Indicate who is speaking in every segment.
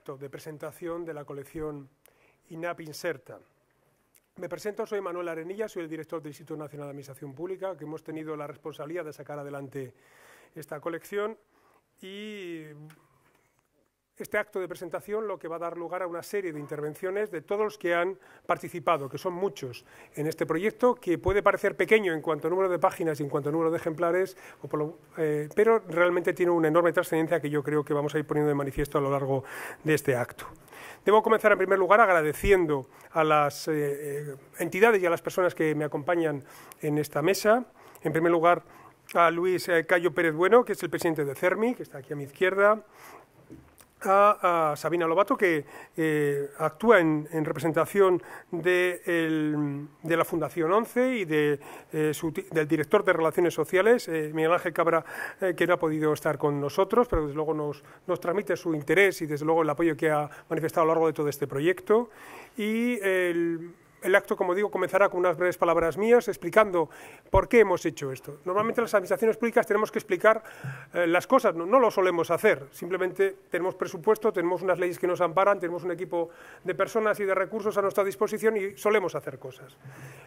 Speaker 1: acto de presentación de la colección INAP Inserta. Me presento, soy Manuel Arenilla, soy el director del Instituto Nacional de Administración Pública, que hemos tenido la responsabilidad de sacar adelante esta colección, y este acto de presentación lo que va a dar lugar a una serie de intervenciones de todos los que han participado, que son muchos en este proyecto, que puede parecer pequeño en cuanto a número de páginas y en cuanto a número de ejemplares, pero realmente tiene una enorme trascendencia que yo creo que vamos a ir poniendo de manifiesto a lo largo de este acto. Debo comenzar en primer lugar agradeciendo a las entidades y a las personas que me acompañan en esta mesa. En primer lugar, a Luis Cayo Pérez Bueno, que es el presidente de CERMI, que está aquí a mi izquierda, a Sabina Lobato, que actúa en representación de la Fundación 11 y del director de Relaciones Sociales, Miguel Ángel Cabra, que no ha podido estar con nosotros, pero desde luego nos transmite su interés y desde luego el apoyo que ha manifestado a lo largo de todo este proyecto. Y el acto, como digo, comenzará con unas breves palabras mías explicando por qué hemos hecho esto. Normalmente las administraciones públicas tenemos que explicar las cosas, no lo solemos hacer, simplemente tenemos presupuesto, tenemos unas leyes que nos amparan, tenemos un equipo de personas y de recursos a nuestra disposición y solemos hacer cosas.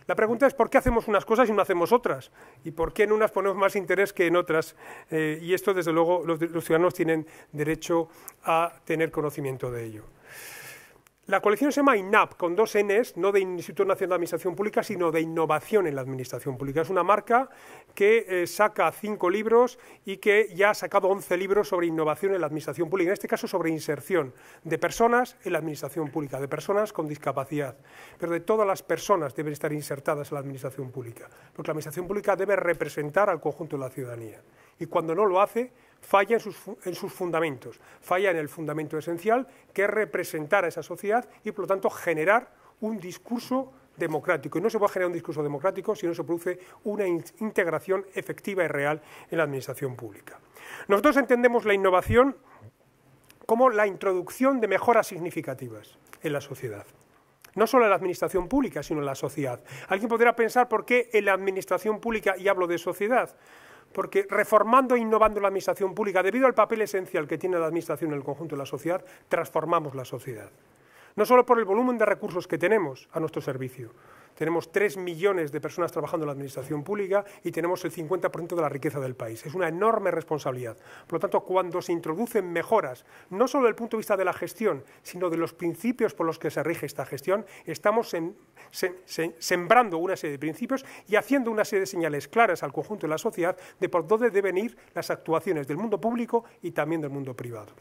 Speaker 1: La pregunta es por qué hacemos unas cosas y no hacemos otras, y por qué en unas ponemos más interés que en otras, y esto desde luego los ciudadanos tienen derecho a tener conocimiento de ello. La colección se llama INAP, con dos Ns, no de Instituto Nacional de Administración Pública, sino de Innovación en la Administración Pública. Es una marca que saca 5 libros y que ya ha sacado 11 libros sobre innovación en la Administración Pública, en este caso sobre inserción de personas en la Administración Pública, de personas con discapacidad, pero de todas las personas deben estar insertadas en la Administración Pública, porque la Administración Pública debe representar al conjunto de la ciudadanía. Y cuando no lo hace, falla en sus fundamentos, falla en el fundamento esencial, que es representar a esa sociedad y, por lo tanto, generar un discurso democrático. Y no se puede generar un discurso democrático si no se produce una integración efectiva y real en la administración pública. Nosotros entendemos la innovación como la introducción de mejoras significativas en la sociedad. No solo en la administración pública, sino en la sociedad. Alguien podrá pensar por qué en la administración pública, y hablo de sociedad, porque reformando e innovando la administración pública, debido al papel esencial que tiene la administración en el conjunto de la sociedad, transformamos la sociedad. No solo por el volumen de recursos que tenemos a nuestro servicio. Tenemos 3 millones de personas trabajando en la administración pública y tenemos el 50% de la riqueza del país. Es una enorme responsabilidad. Por lo tanto, cuando se introducen mejoras, no solo desde el punto de vista de la gestión, sino de los principios por los que se rige esta gestión, estamos sembrando una serie de principios y haciendo una serie de señales claras al conjunto de la sociedad de por dónde deben ir las actuaciones del mundo público y también del mundo privado.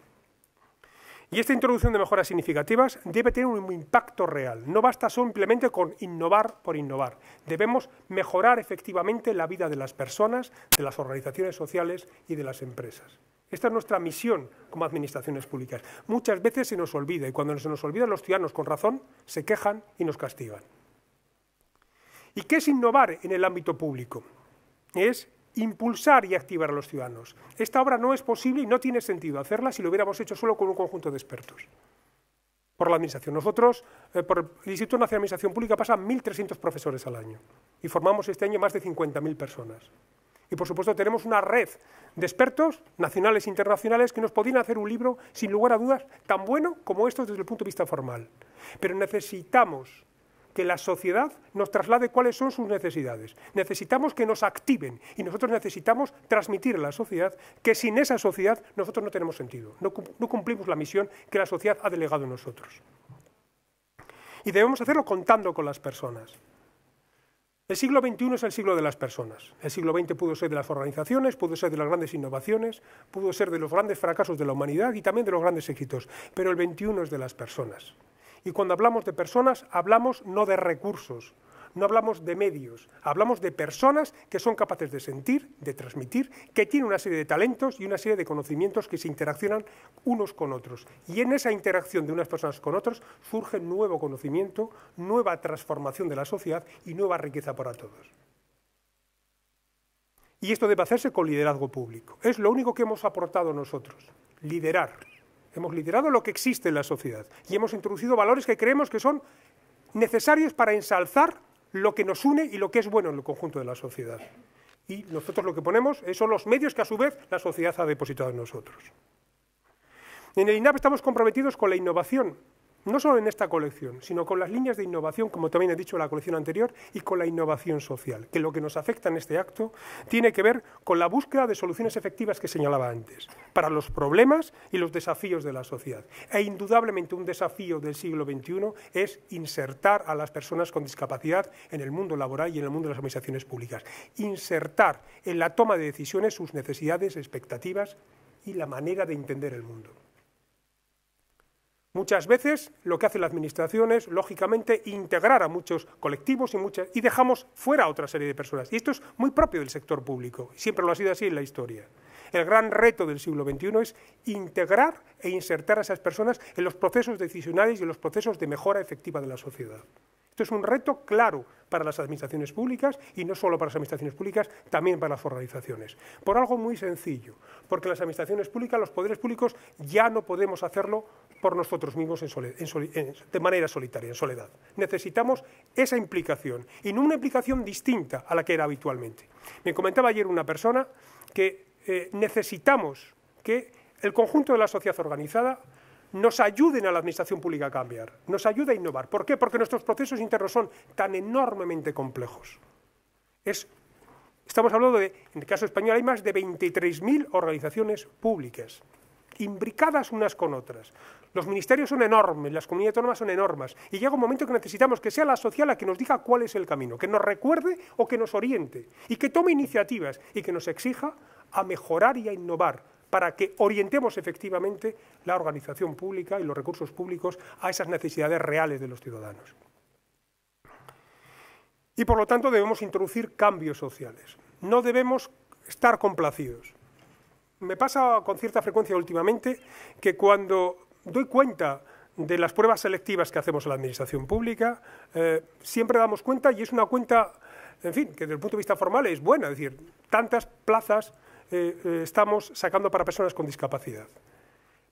Speaker 1: Y esta introducción de mejoras significativas debe tener un impacto real. No basta simplemente con innovar por innovar. Debemos mejorar efectivamente la vida de las personas, de las organizaciones sociales y de las empresas. Esta es nuestra misión como administraciones públicas. Muchas veces se nos olvida, y cuando se nos olvida, los ciudadanos con razón se quejan y nos castigan. ¿Y qué es innovar en el ámbito público? Es impulsar y activar a los ciudadanos. Esta obra no es posible y no tiene sentido hacerla si lo hubiéramos hecho solo con un conjunto de expertos. Por la Administración. Nosotros, por el Instituto Nacional de Administración Pública, pasan 1.300 profesores al año y formamos este año más de 50.000 personas. Y, por supuesto, tenemos una red de expertos nacionales e internacionales que nos podrían hacer un libro, sin lugar a dudas, tan bueno como estos desde el punto de vista formal. Pero necesitamos que la sociedad nos traslade cuáles son sus necesidades. Necesitamos que nos activen y nosotros necesitamos transmitir a la sociedad que sin esa sociedad nosotros no tenemos sentido, no cumplimos la misión que la sociedad ha delegado en nosotros. Y debemos hacerlo contando con las personas. El siglo XXI es el siglo de las personas. El siglo XX pudo ser de las organizaciones, pudo ser de las grandes innovaciones, pudo ser de los grandes fracasos de la humanidad y también de los grandes éxitos, pero el XXI es de las personas. Y cuando hablamos de personas, hablamos no de recursos, no hablamos de medios, hablamos de personas que son capaces de sentir, de transmitir, que tienen una serie de talentos y una serie de conocimientos que se interaccionan unos con otros. Y en esa interacción de unas personas con otros surge nuevo conocimiento, nueva transformación de la sociedad y nueva riqueza para todos. Y esto debe hacerse con liderazgo público. Es lo único que hemos aportado nosotros, liderar. Hemos liderado lo que existe en la sociedad y hemos introducido valores que creemos que son necesarios para ensalzar lo que nos une y lo que es bueno en el conjunto de la sociedad. Y nosotros lo que ponemos son los medios que a su vez la sociedad ha depositado en nosotros. En el INAP estamos comprometidos con la innovación, no solo en esta colección, sino con las líneas de innovación, como también he dicho en la colección anterior, y con la innovación social, que lo que nos afecta en este acto tiene que ver con la búsqueda de soluciones efectivas que señalaba antes, para los problemas y los desafíos de la sociedad. E indudablemente un desafío del siglo XXI es insertar a las personas con discapacidad en el mundo laboral y en el mundo de las administraciones públicas. Insertar en la toma de decisiones sus necesidades, expectativas y la manera de entender el mundo. Muchas veces lo que hace la Administración es, lógicamente, integrar a muchos colectivos y dejamos fuera a otra serie de personas. Y esto es muy propio del sector público, siempre lo ha sido así en la historia. El gran reto del siglo XXI es integrar e insertar a esas personas en los procesos decisionales y en los procesos de mejora efectiva de la sociedad. Esto es un reto claro para las administraciones públicas y no solo para las administraciones públicas, también para las organizaciones. Por algo muy sencillo, porque las administraciones públicas, los poderes públicos, ya no podemos hacerlo por nosotros mismos de manera solitaria, en soledad. Necesitamos esa implicación y no una implicación distinta a la que era habitualmente. Me comentaba ayer una persona que necesitamos que el conjunto de la sociedad organizada nos ayuden a la administración pública a cambiar, nos ayude a innovar. ¿Por qué? Porque nuestros procesos internos son tan enormemente complejos. Estamos hablando de, en el caso español, hay más de 23.000 organizaciones públicas, imbricadas unas con otras. Los ministerios son enormes, las comunidades autónomas son enormes, y llega un momento que necesitamos que sea la sociedad la que nos diga cuál es el camino, que nos recuerde o que nos oriente, y que tome iniciativas y que nos exija a mejorar y a innovar, para que orientemos efectivamente la organización pública y los recursos públicos a esas necesidades reales de los ciudadanos. Y por lo tanto debemos introducir cambios sociales. No debemos estar complacidos. Me pasa con cierta frecuencia últimamente que cuando doy cuenta de las pruebas selectivas que hacemos en la administración pública, siempre damos cuenta, y es una cuenta, en fin, que desde el punto de vista formal es buena, es decir, tantas plazas estamos sacando para personas con discapacidad.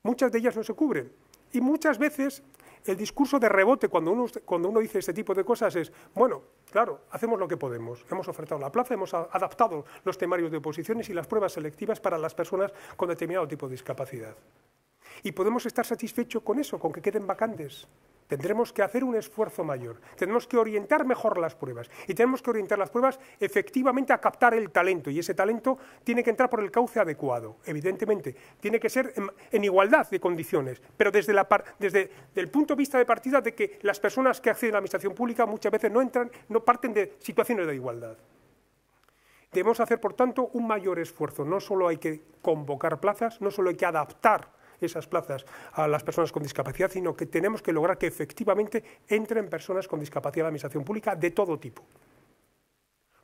Speaker 1: Muchas de ellas no se cubren y muchas veces el discurso de rebote cuando uno dice este tipo de cosas es, bueno, claro, hacemos lo que podemos, hemos ofertado la plaza, hemos adaptado los temarios de oposiciones y las pruebas selectivas para las personas con determinado tipo de discapacidad. Y podemos estar satisfechos con eso, con que queden vacantes. Tendremos que hacer un esfuerzo mayor, tendremos que orientar mejor las pruebas y tenemos que orientar las pruebas efectivamente a captar el talento, y ese talento tiene que entrar por el cauce adecuado, evidentemente, tiene que ser en igualdad de condiciones, pero desde el punto de vista de partida de que las personas que acceden a la administración pública muchas veces no parten de situaciones de igualdad. Debemos hacer, por tanto, un mayor esfuerzo, no solo hay que convocar plazas, no solo hay que adaptar esas plazas a las personas con discapacidad, sino que tenemos que lograr que efectivamente entren personas con discapacidad en la administración pública de todo tipo.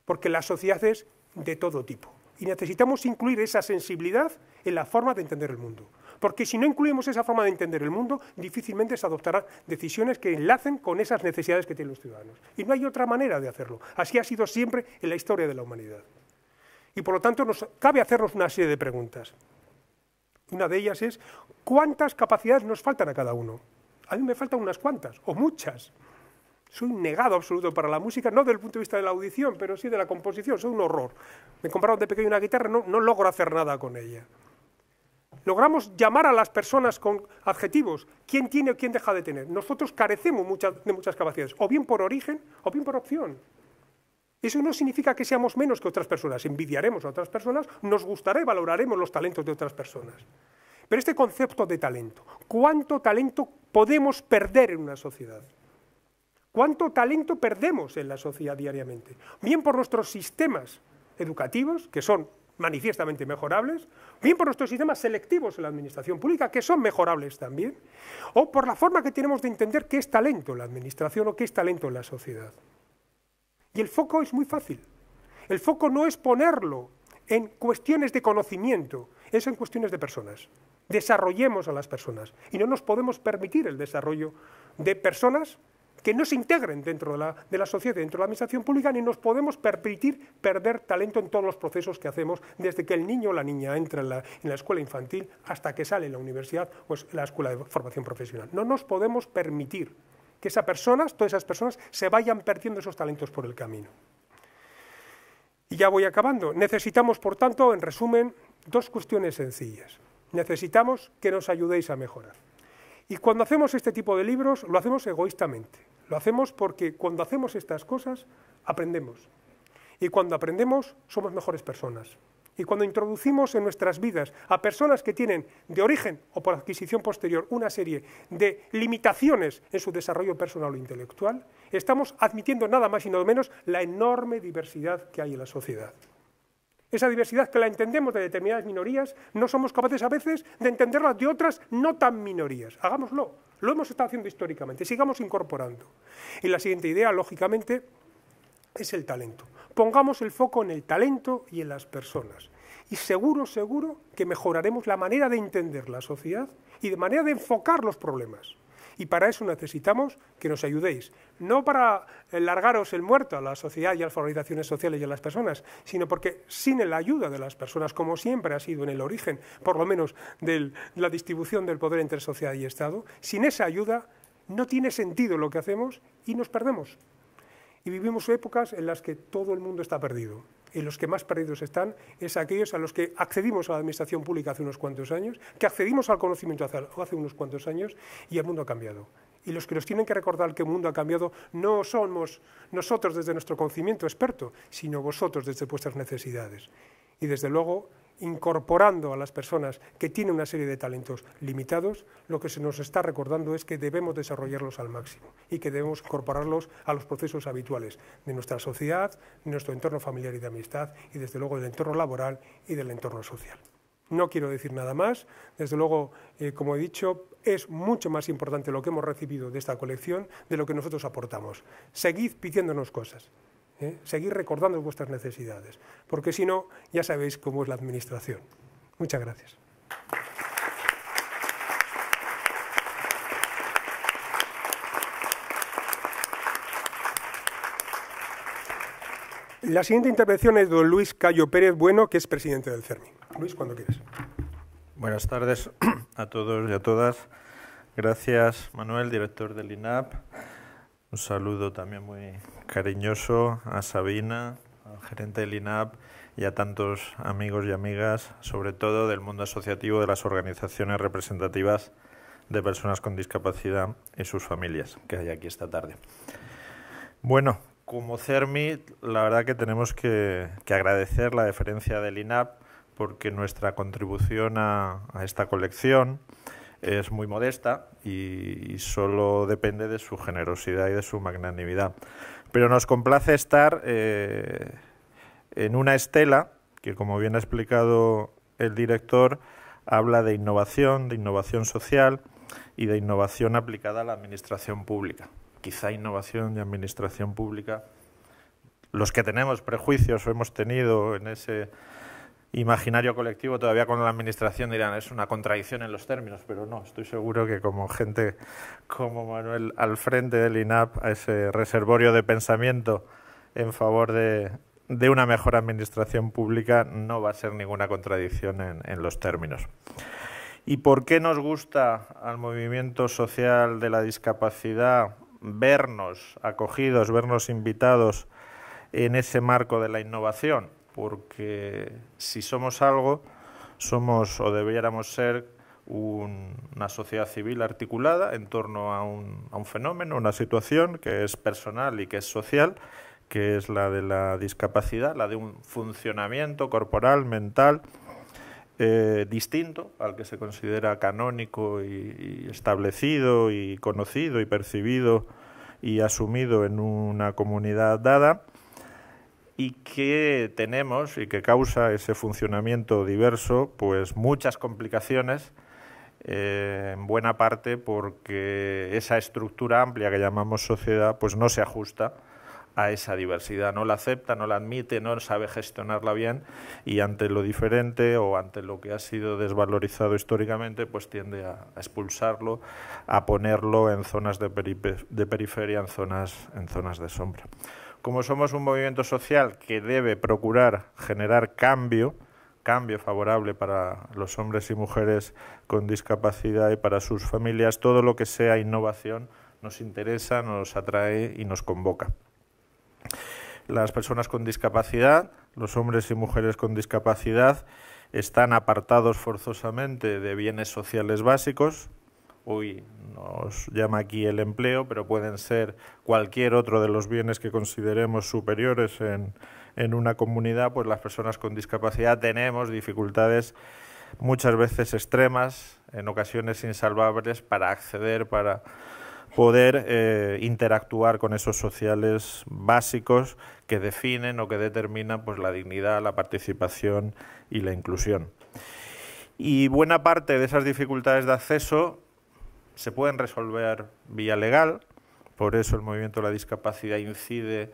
Speaker 1: Porque la sociedad es de todo tipo. Y necesitamos incluir esa sensibilidad en la forma de entender el mundo. Porque si no incluimos esa forma de entender el mundo, difícilmente se adoptarán decisiones que enlacen con esas necesidades que tienen los ciudadanos. Y no hay otra manera de hacerlo. Así ha sido siempre en la historia de la humanidad. Y por lo tanto nos cabe hacernos una serie de preguntas. Una de ellas es, ¿cuántas capacidades nos faltan a cada uno? A mí me faltan unas cuantas, o muchas. Soy un negado absoluto para la música, no desde el punto de vista de la audición, pero sí de la composición, soy un horror. Me compraron de pequeño una guitarra, no logro hacer nada con ella. Logramos llamar a las personas con adjetivos, quién tiene o quién deja de tener. Nosotros carecemos de muchas capacidades, o bien por origen o bien por opción. Eso no significa que seamos menos que otras personas, envidiaremos a otras personas, nos gustará y valoraremos los talentos de otras personas. Pero este concepto de talento, ¿cuánto talento podemos perder en una sociedad? ¿Cuánto talento perdemos en la sociedad diariamente? Bien por nuestros sistemas educativos, que son manifiestamente mejorables, bien por nuestros sistemas selectivos en la administración pública, que son mejorables también, o por la forma que tenemos de entender qué es talento en la administración o qué es talento en la sociedad. Y el foco es muy fácil. El foco no es ponerlo en cuestiones de conocimiento, es en cuestiones de personas. Desarrollemos a las personas y no nos podemos permitir el desarrollo de personas que no se integren dentro de la sociedad, dentro de la administración pública, ni nos podemos permitir perder talento en todos los procesos que hacemos, desde que el niño o la niña entra en la escuela infantil hasta que sale en la universidad o en la escuela de formación profesional. No nos podemos permitir que todas esas personas se vayan perdiendo esos talentos por el camino. Y ya voy acabando. Necesitamos, por tanto, en resumen, dos cuestiones sencillas. necesitamos que nos ayudéis a mejorar. Y cuando hacemos este tipo de libros, lo hacemos egoístamente. Lo hacemos porque cuando hacemos estas cosas, aprendemos. Y cuando aprendemos, somos mejores personas. Y cuando introducimos en nuestras vidas a personas que tienen de origen o por adquisición posterior una serie de limitaciones en su desarrollo personal o intelectual, estamos admitiendo nada más y nada menos la enorme diversidad que hay en la sociedad. Esa diversidad que la entendemos de determinadas minorías, no somos capaces a veces de entenderla de otras no tan minorías. Hagámoslo, lo hemos estado haciendo históricamente, sigamos incorporando. Y la siguiente idea, lógicamente, es el talento. Pongamos el foco en el talento y en las personas. Y seguro que mejoraremos la manera de entender la sociedad y de manera de enfocar los problemas. Y para eso necesitamos que nos ayudéis, no para largaros el muerto a la sociedad y a las organizaciones sociales y a las personas, sino porque sin la ayuda de las personas, como siempre ha sido en el origen, por lo menos de la distribución del poder entre sociedad y Estado, sin esa ayuda no tiene sentido lo que hacemos y nos perdemos. Y vivimos épocas en las que todo el mundo está perdido. Y los que más perdidos están es aquellos a los que accedimos a la administración pública hace unos cuantos años, que accedimos al conocimiento hace unos cuantos años y el mundo ha cambiado. Y los que nos tienen que recordar que el mundo ha cambiado no somos nosotros desde nuestro conocimiento experto, sino vosotros desde vuestras necesidades. Y desde luego, incorporando a las personas que tienen una serie de talentos limitados, lo que se nos está recordando es que debemos desarrollarlos al máximo y que debemos incorporarlos a los procesos habituales de nuestra sociedad, de nuestro entorno familiar y de amistad y desde luego del entorno laboral y del entorno social. No quiero decir nada más, desde luego, como he dicho, es mucho más importante lo que hemos recibido de esta colección de lo que nosotros aportamos. Seguid pidiéndonos cosas. Seguir recordando vuestras necesidades, porque si no, ya sabéis cómo es la administración. Muchas gracias. La siguiente intervención es de don Luis Cayo Pérez Bueno, que es presidente del CERMI. Luis, cuando quieras.
Speaker 2: Buenas tardes a todos y a todas. Gracias, Manuel, director del INAP. Un saludo también muy cariñoso a Sabina, al gerente del INAP y a tantos amigos y amigas, sobre todo del mundo asociativo de las organizaciones representativas de personas con discapacidad y sus familias, que hay aquí esta tarde. Bueno, como CERMI, la verdad que tenemos que agradecer la deferencia del INAP porque nuestra contribución a esta colección es muy modesta y solo depende de su generosidad y de su magnanimidad. Pero nos complace estar en una estela que, como bien ha explicado el director, habla de innovación social y de innovación aplicada a la administración pública. Quizá innovación y administración pública, los que tenemos prejuicios o hemos tenido en ese imaginario colectivo todavía con la administración dirán es una contradicción en los términos, pero no, estoy seguro que como gente como Manuel al frente del INAP, a ese reservorio de pensamiento en favor de una mejor administración pública, no va a ser ninguna contradicción en los términos. ¿Y por qué nos gusta al movimiento social de la discapacidad vernos acogidos, vernos invitados en ese marco de la innovación? Porque si somos algo, somos o debiéramos ser una sociedad civil articulada en torno a un fenómeno, una situación que es personal y que es social, que es la de la discapacidad, la de un funcionamiento corporal, mental, distinto al que se considera canónico y establecido y conocido y percibido y asumido en una comunidad dada, y que tenemos y que causa ese funcionamiento diverso pues muchas complicaciones, en buena parte porque esa estructura amplia que llamamos sociedad pues no se ajusta a esa diversidad, no la acepta, no la admite, no sabe gestionarla bien y ante lo diferente o ante lo que ha sido desvalorizado históricamente pues tiende a expulsarlo, a ponerlo en zonas de periferia, en zonas de sombra. Como somos un movimiento social que debe procurar generar cambio favorable para los hombres y mujeres con discapacidad y para sus familias, todo lo que sea innovación nos interesa, nos atrae y nos convoca. Las personas con discapacidad, los hombres y mujeres con discapacidad, están apartados forzosamente de bienes sociales básicos. Hoy nos llama aquí el empleo, pero pueden ser cualquier otro de los bienes que consideremos superiores en una comunidad. Pues las personas con discapacidad tenemos dificultades muchas veces extremas, en ocasiones insalvables, para acceder, para poder interactuar con esos sociales básicos que definen o que determinan pues la dignidad, la participación y la inclusión. Y buena parte de esas dificultades de acceso se pueden resolver vía legal, por eso el movimiento de la discapacidad incide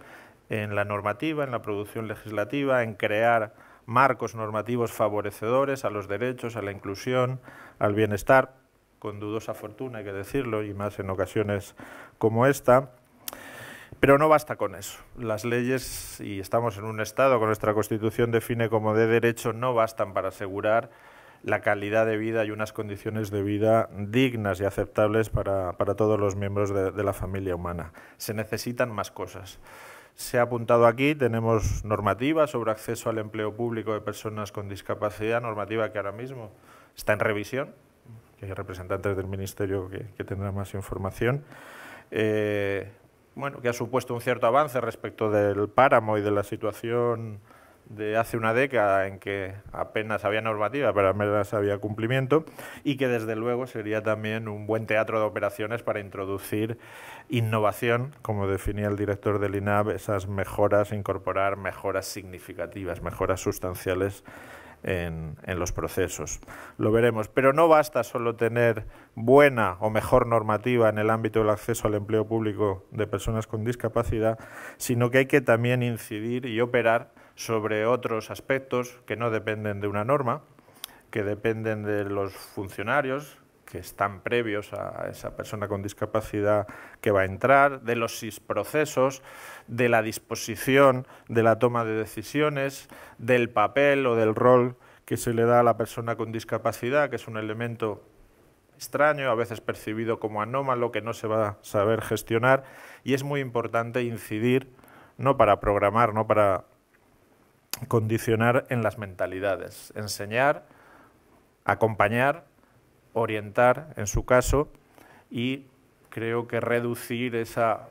Speaker 2: en la normativa, en la producción legislativa, en crear marcos normativos favorecedores a los derechos, a la inclusión, al bienestar, con dudosa fortuna, hay que decirlo, y más en ocasiones como esta. Pero no basta con eso. Las leyes, y estamos en un Estado que nuestra Constitución define como de derecho, no bastan para asegurar la calidad de vida y unas condiciones de vida dignas y aceptables para todos los miembros de la familia humana. Se necesitan más cosas. Se ha apuntado aquí, tenemos normativa sobre acceso al empleo público de personas con discapacidad, normativa que ahora mismo está en revisión, que hay representantes del Ministerio que tendrán más información. Bueno, que ha supuesto un cierto avance respecto del páramo y de la situación de hace una década en que apenas había normativa, pero apenas había cumplimiento, y que desde luego sería también un buen teatro de operaciones para introducir innovación, como definía el director del INAP, esas mejoras, incorporar mejoras significativas, mejoras sustanciales en los procesos. Lo veremos, pero no basta solo tener buena o mejor normativa en el ámbito del acceso al empleo público de personas con discapacidad, sino que hay que también incidir y operar sobre otros aspectos que no dependen de una norma, que dependen de los funcionarios que están previos a esa persona con discapacidad que va a entrar, de los procesos, de la disposición de la toma de decisiones, del papel o del rol que se le da a la persona con discapacidad, que es un elemento extraño, a veces percibido como anómalo, que no se va a saber gestionar, y es muy importante incidir, no para programar, no para condicionar en las mentalidades, enseñar, acompañar, orientar, en su caso, y creo que reducir esa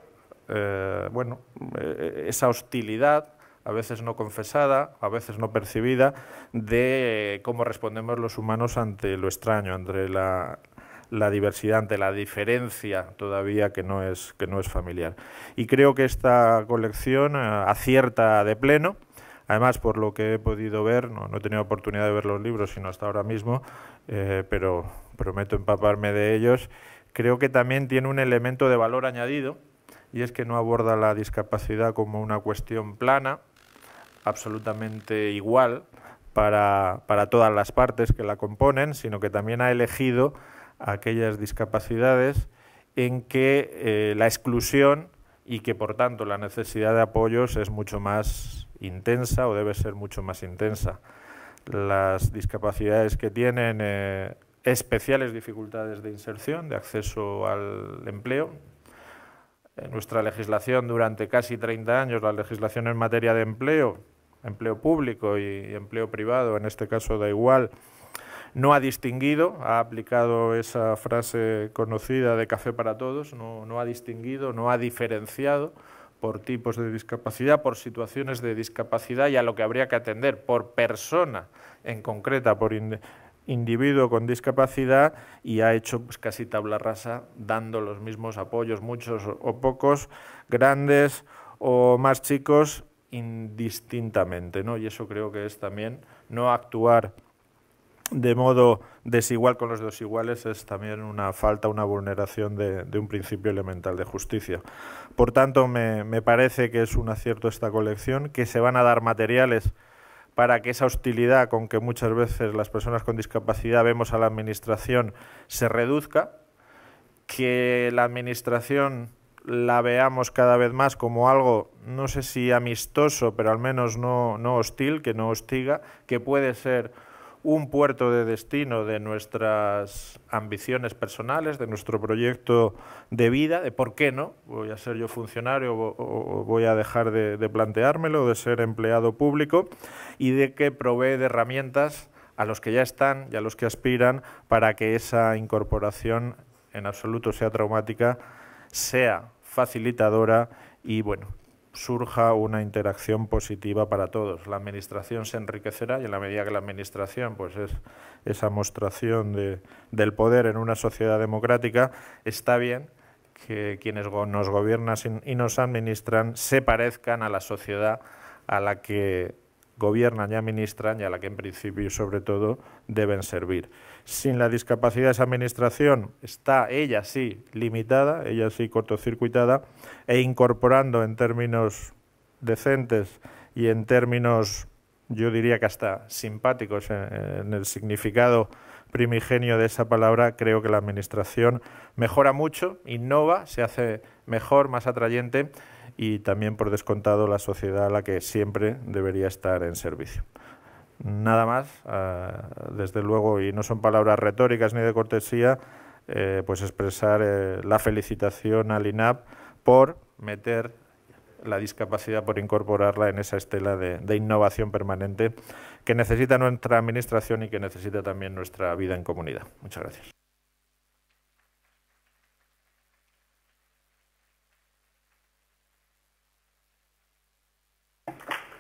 Speaker 2: hostilidad, a veces no confesada, a veces no percibida, de cómo respondemos los humanos ante lo extraño, ante la diversidad, ante la diferencia todavía que no es familiar. Y creo que esta colección acierta de pleno. Además, por lo que he podido ver, no he tenido oportunidad de ver los libros, sino hasta ahora mismo, pero prometo empaparme de ellos, creo que también tiene un elemento de valor añadido, y es que no aborda la discapacidad como una cuestión plana, absolutamente igual para todas las partes que la componen, sino que también ha elegido aquellas discapacidades en que la exclusión y que, por tanto, la necesidad de apoyos es mucho más intensa o debe ser mucho más intensa. Las discapacidades que tienen especiales dificultades de inserción, de acceso al empleo. En nuestra legislación durante casi 30 años, la legislación en materia de empleo público y empleo privado, en este caso da igual, no ha distinguido, ha aplicado esa frase conocida de café para todos, no ha distinguido, no ha diferenciado por tipos de discapacidad, por situaciones de discapacidad y a lo que habría que atender por persona en concreta, por individuo con discapacidad, y ha hecho pues casi tabla rasa dando los mismos apoyos, muchos o pocos, grandes o más chicos, indistintamente, ¿no? Y eso creo que es también no actuar de modo desigual con los desiguales, es también una falta, una vulneración de un principio elemental de justicia. Por tanto, me parece que es un acierto esta colección, que se van a dar materiales para que esa hostilidad con que muchas veces las personas con discapacidad vemos a la Administración se reduzca, que la Administración la veamos cada vez más como algo, no sé si amistoso, pero al menos no hostil, que no hostiga, que puede ser un puerto de destino de nuestras ambiciones personales, de nuestro proyecto de vida, de por qué no, voy a ser yo funcionario o voy a dejar de planteármelo, de ser empleado público, y de que provee de herramientas a los que ya están y a los que aspiran para que esa incorporación en absoluto sea traumática, sea facilitadora y, bueno, surja una interacción positiva para todos. La Administración se enriquecerá y en la medida que la Administración pues es esa mostración del poder en una sociedad democrática, está bien que quienes nos gobiernan y nos administran se parezcan a la sociedad a la que gobiernan y administran y a la que en principio y sobre todo deben servir. Sin la discapacidad esa administración está, ella sí, limitada, ella sí cortocircuitada, e incorporando en términos decentes y en términos, yo diría que hasta simpáticos en el significado primigenio de esa palabra, creo que la administración mejora mucho, innova, se hace mejor, más atrayente y también, por descontado, la sociedad a la que siempre debería estar en servicio. Nada más, desde luego, y no son palabras retóricas ni de cortesía, pues expresar la felicitación al INAP por meter la discapacidad, por incorporarla en esa estela de innovación permanente que necesita nuestra administración y que necesita también nuestra vida en comunidad. Muchas gracias.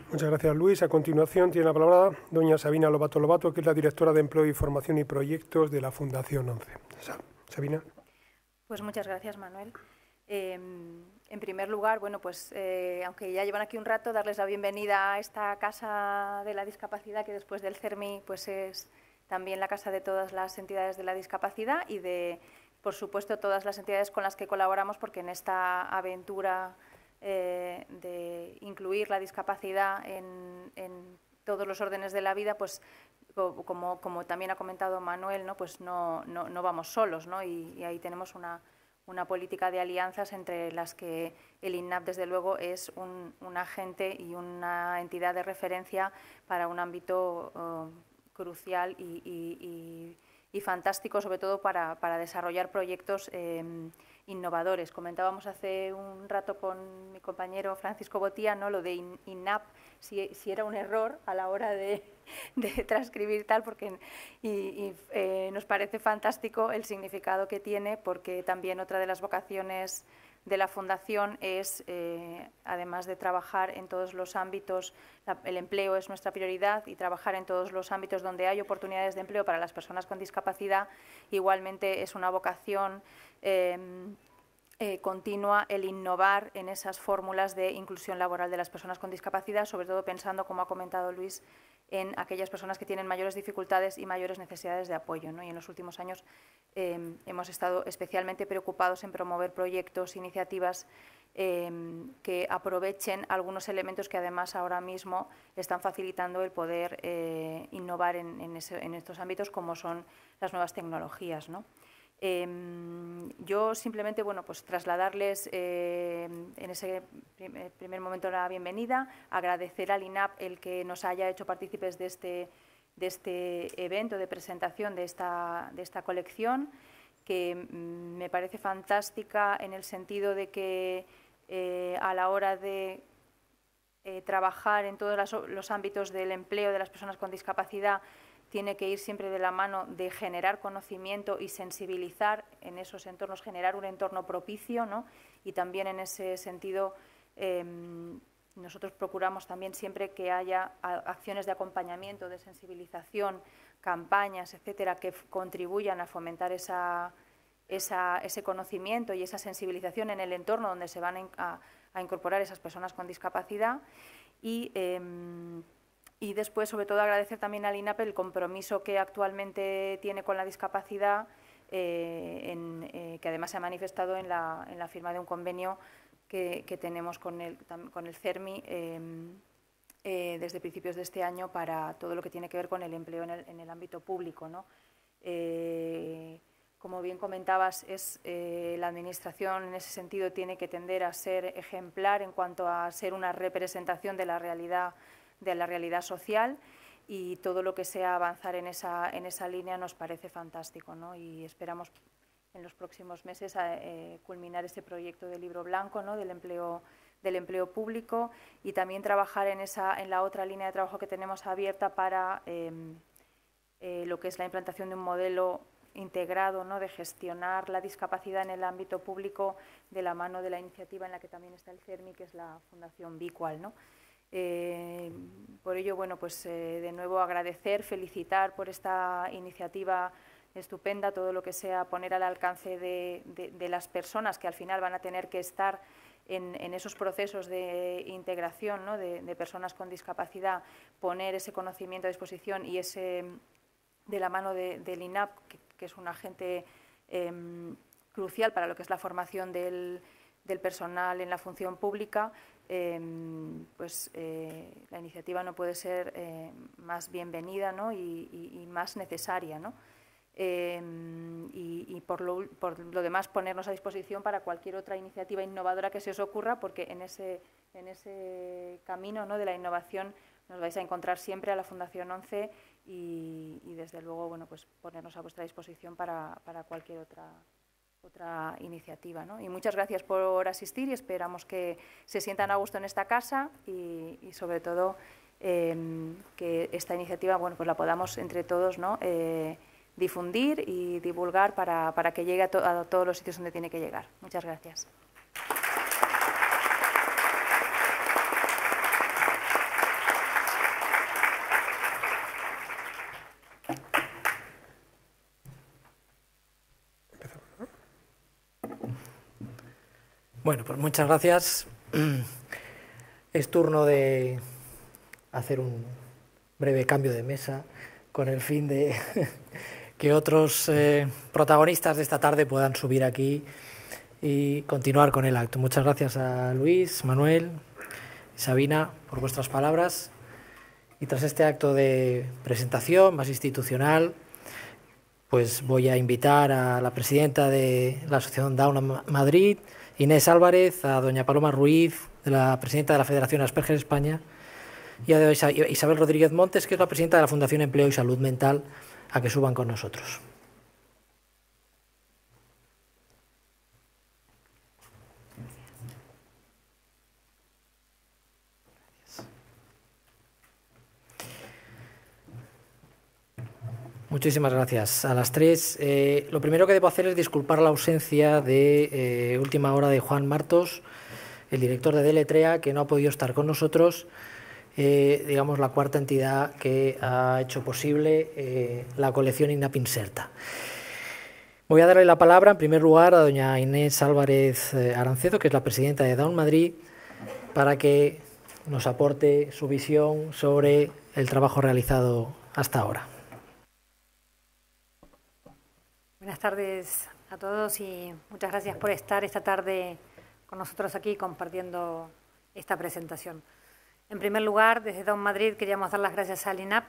Speaker 1: Muchas gracias, Luis. A continuación tiene la palabra doña Sabina Lobato Lobato, que es la directora de Empleo y Formación y Proyectos de la Fundación 11. Sabina.
Speaker 3: Pues muchas gracias, Manuel. En primer lugar, bueno, pues aunque ya llevan aquí un rato, darles la bienvenida a esta Casa de la Discapacidad, que después del CERMI pues es también la casa de todas las entidades de la discapacidad y de, por supuesto, todas las entidades con las que colaboramos, porque en esta aventura de incluir la discapacidad en todos los órdenes de la vida, pues como también ha comentado Manuel, ¿no? Pues no vamos solos, ¿no? Y ahí tenemos una política de alianzas entre las que el INAP, desde luego, es un agente y una entidad de referencia para un ámbito crucial y fantástico, sobre todo para desarrollar proyectos innovadores. Comentábamos hace un rato con mi compañero Francisco Botía, ¿no? Lo de INAP, si era un error a la hora de transcribir tal, porque nos parece fantástico el significado que tiene, porque también otra de las vocaciones de la Fundación es, además de trabajar en todos los ámbitos, el empleo es nuestra prioridad, y trabajar en todos los ámbitos donde hay oportunidades de empleo para las personas con discapacidad, igualmente es una vocación continua el innovar en esas fórmulas de inclusión laboral de las personas con discapacidad, sobre todo pensando, como ha comentado Luis, en aquellas personas que tienen mayores dificultades y mayores necesidades de apoyo, ¿no? Y en los últimos años hemos estado especialmente preocupados en promover proyectos, iniciativas que aprovechen algunos elementos que además ahora mismo están facilitando el poder innovar en estos ámbitos, como son las nuevas tecnologías, ¿no? Yo simplemente, bueno, pues trasladarles en ese primer momento la bienvenida, agradecer al INAP el que nos haya hecho partícipes de este evento de presentación de esta colección, que me parece fantástica en el sentido de que a la hora de trabajar en todos los ámbitos del empleo de las personas con discapacidad, tiene que ir siempre de la mano de generar conocimiento y sensibilizar en esos entornos, generar un entorno propicio, ¿no? Y también en ese sentido nosotros procuramos también siempre que haya acciones de acompañamiento, de sensibilización, campañas, etcétera, que contribuyan a fomentar ese conocimiento y esa sensibilización en el entorno donde se van a incorporar esas personas con discapacidad. Y después, sobre todo, agradecer también al INAP el compromiso que actualmente tiene con la discapacidad, que además se ha manifestado en la firma de un convenio que tenemos con el CERMI desde principios de este año para todo lo que tiene que ver con el empleo en el ámbito público, ¿no? Como bien comentabas, la Administración en ese sentido tiene que tender a ser ejemplar en cuanto a ser una representación de la realidad social, y todo lo que sea avanzar en esa línea nos parece fantástico, ¿no? Y esperamos en los próximos meses culminar ese proyecto de libro blanco, ¿no? del empleo público, y también trabajar en la otra línea de trabajo que tenemos abierta para lo que es la implantación de un modelo integrado, ¿no?, de gestionar la discapacidad en el ámbito público de la mano de la iniciativa en la que también está el CERMI, que es la Fundación Bicual, ¿no? Por ello, bueno, pues de nuevo agradecer, felicitar por esta iniciativa estupenda, todo lo que sea poner al alcance de las personas que al final van a tener que estar en esos procesos de integración, ¿no?, de personas con discapacidad, poner ese conocimiento a disposición y ese de la mano del INAP, que es un agente crucial para lo que es la formación del personal en la función pública, pues la iniciativa no puede ser más bienvenida, ¿no?, y más necesaria, ¿no? Y por lo demás ponernos a disposición para cualquier otra iniciativa innovadora que se os ocurra, porque en ese camino, ¿no?, de la innovación nos vais a encontrar siempre a la Fundación 11 y desde luego, bueno, pues ponernos a vuestra disposición para cualquier otra iniciativa, ¿no? Y muchas gracias por asistir y esperamos que se sientan a gusto en esta casa y sobre todo que esta iniciativa, bueno, pues la podamos entre todos, ¿no?, difundir y divulgar para que llegue a todos los sitios donde tiene que llegar. Muchas gracias.
Speaker 4: Bueno, pues muchas gracias. Es turno de hacer un breve cambio de mesa con el fin de que otros protagonistas de esta tarde puedan subir aquí y continuar con el acto. Muchas gracias a Luis, Manuel y Sabina por vuestras palabras. Y tras este acto de presentación más institucional, pues voy a invitar a la presidenta de la Asociación Down Madrid, Inés Álvarez, a doña Paloma Ruiz, la presidenta de la Federación Asperger España, y a Isabel Rodríguez Montes, que es la presidenta de la Fundación Empleo y Salud Mental, a que suban con nosotros. Muchísimas gracias a las tres. Lo primero que debo hacer es disculpar la ausencia de última hora de Juan Martos, el director de Deletrea, que no ha podido estar con nosotros, digamos la cuarta entidad que ha hecho posible la colección INAP Inserta. Voy a darle la palabra en primer lugar a doña Inés Álvarez Arancedo, que es la presidenta de Down Madrid, para que nos aporte su visión sobre el trabajo realizado hasta ahora.
Speaker 5: Buenas tardes a todos y muchas gracias por estar esta tarde con nosotros aquí compartiendo esta presentación. En primer lugar, desde Down Madrid queríamos dar las gracias al INAP